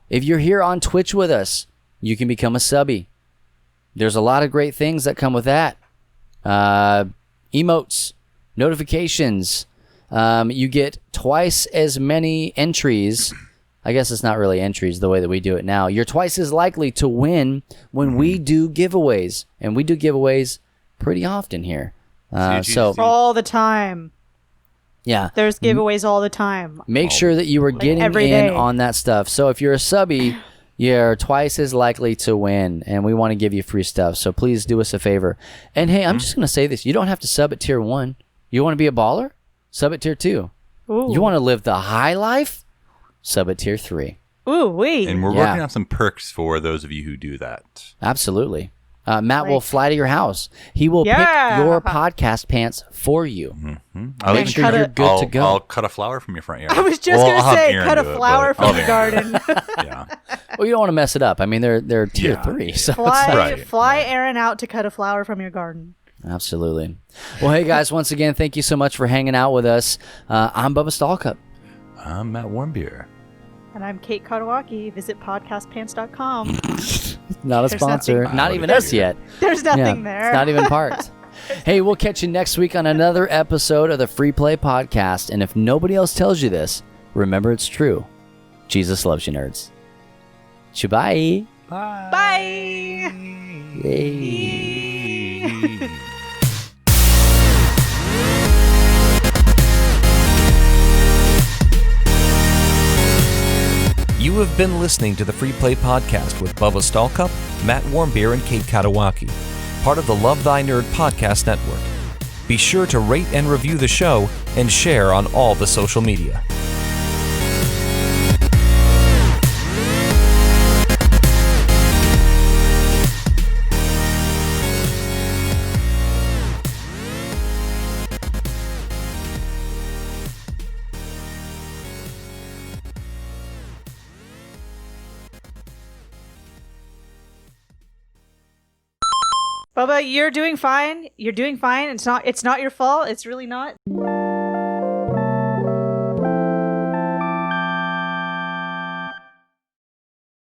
If you're here on Twitch with us, you can become a subby. There's a lot of great things that come with that. Emotes, notifications. You get twice as many entries. I guess it's not really entries the way that we do it now. You're twice as likely to win when we do giveaways. And we do giveaways pretty often here. So, All the time. yeah. There's giveaways all the time. Make sure that you are getting every in day. on that stuff. So if you're a subby, you're twice as likely to win, and we want to give you free stuff. So please do us a favor. And hey, I'm just going to say this. You don't have to sub at tier 1. You want to be a baller? Sub at tier 2. Ooh. You want to live the high life? Sub at tier 3. Ooh, wee. And we're Yeah. working on some perks for those of you who do that. Absolutely. Matt will Like- fly to your house. He will Yeah. pick your podcast pants for you. I'll Make even sure cut you're a- good to go. I'll cut a flower from your front yard. I was just Well, going I'll to have say, Aaron cut a do it, flower but from I'll the have Aaron garden. do it. Yeah. Well, you don't want to mess it up. I mean, they're tier Yeah. 3. So fly, Right. fly Aaron out to cut a flower from your garden. Absolutely. Well, hey, guys, once again, thank you so much for hanging out with us. I'm Bubba Stallcup. I'm Matt Warmbier. And I'm Kate Katawaki. Visit podcastpants.com. Not a There's sponsor. nothing. Not even us yet. There's nothing there. It's not even part. Hey, we'll catch you next week on another episode of the Free Play Podcast. And if nobody else tells you this, remember it's true. Jesus loves you, nerds. Bye. Bye. Yay. You have been listening to the Free Play Podcast with Bubba Stallcup, Matt Warmbier, and Kate Katawaki, part of the Love Thy Nerd Podcast Network. Be sure to rate and review the show and share on all the social media. Bubba, you're doing fine. You're doing fine. It's not your fault. It's really not.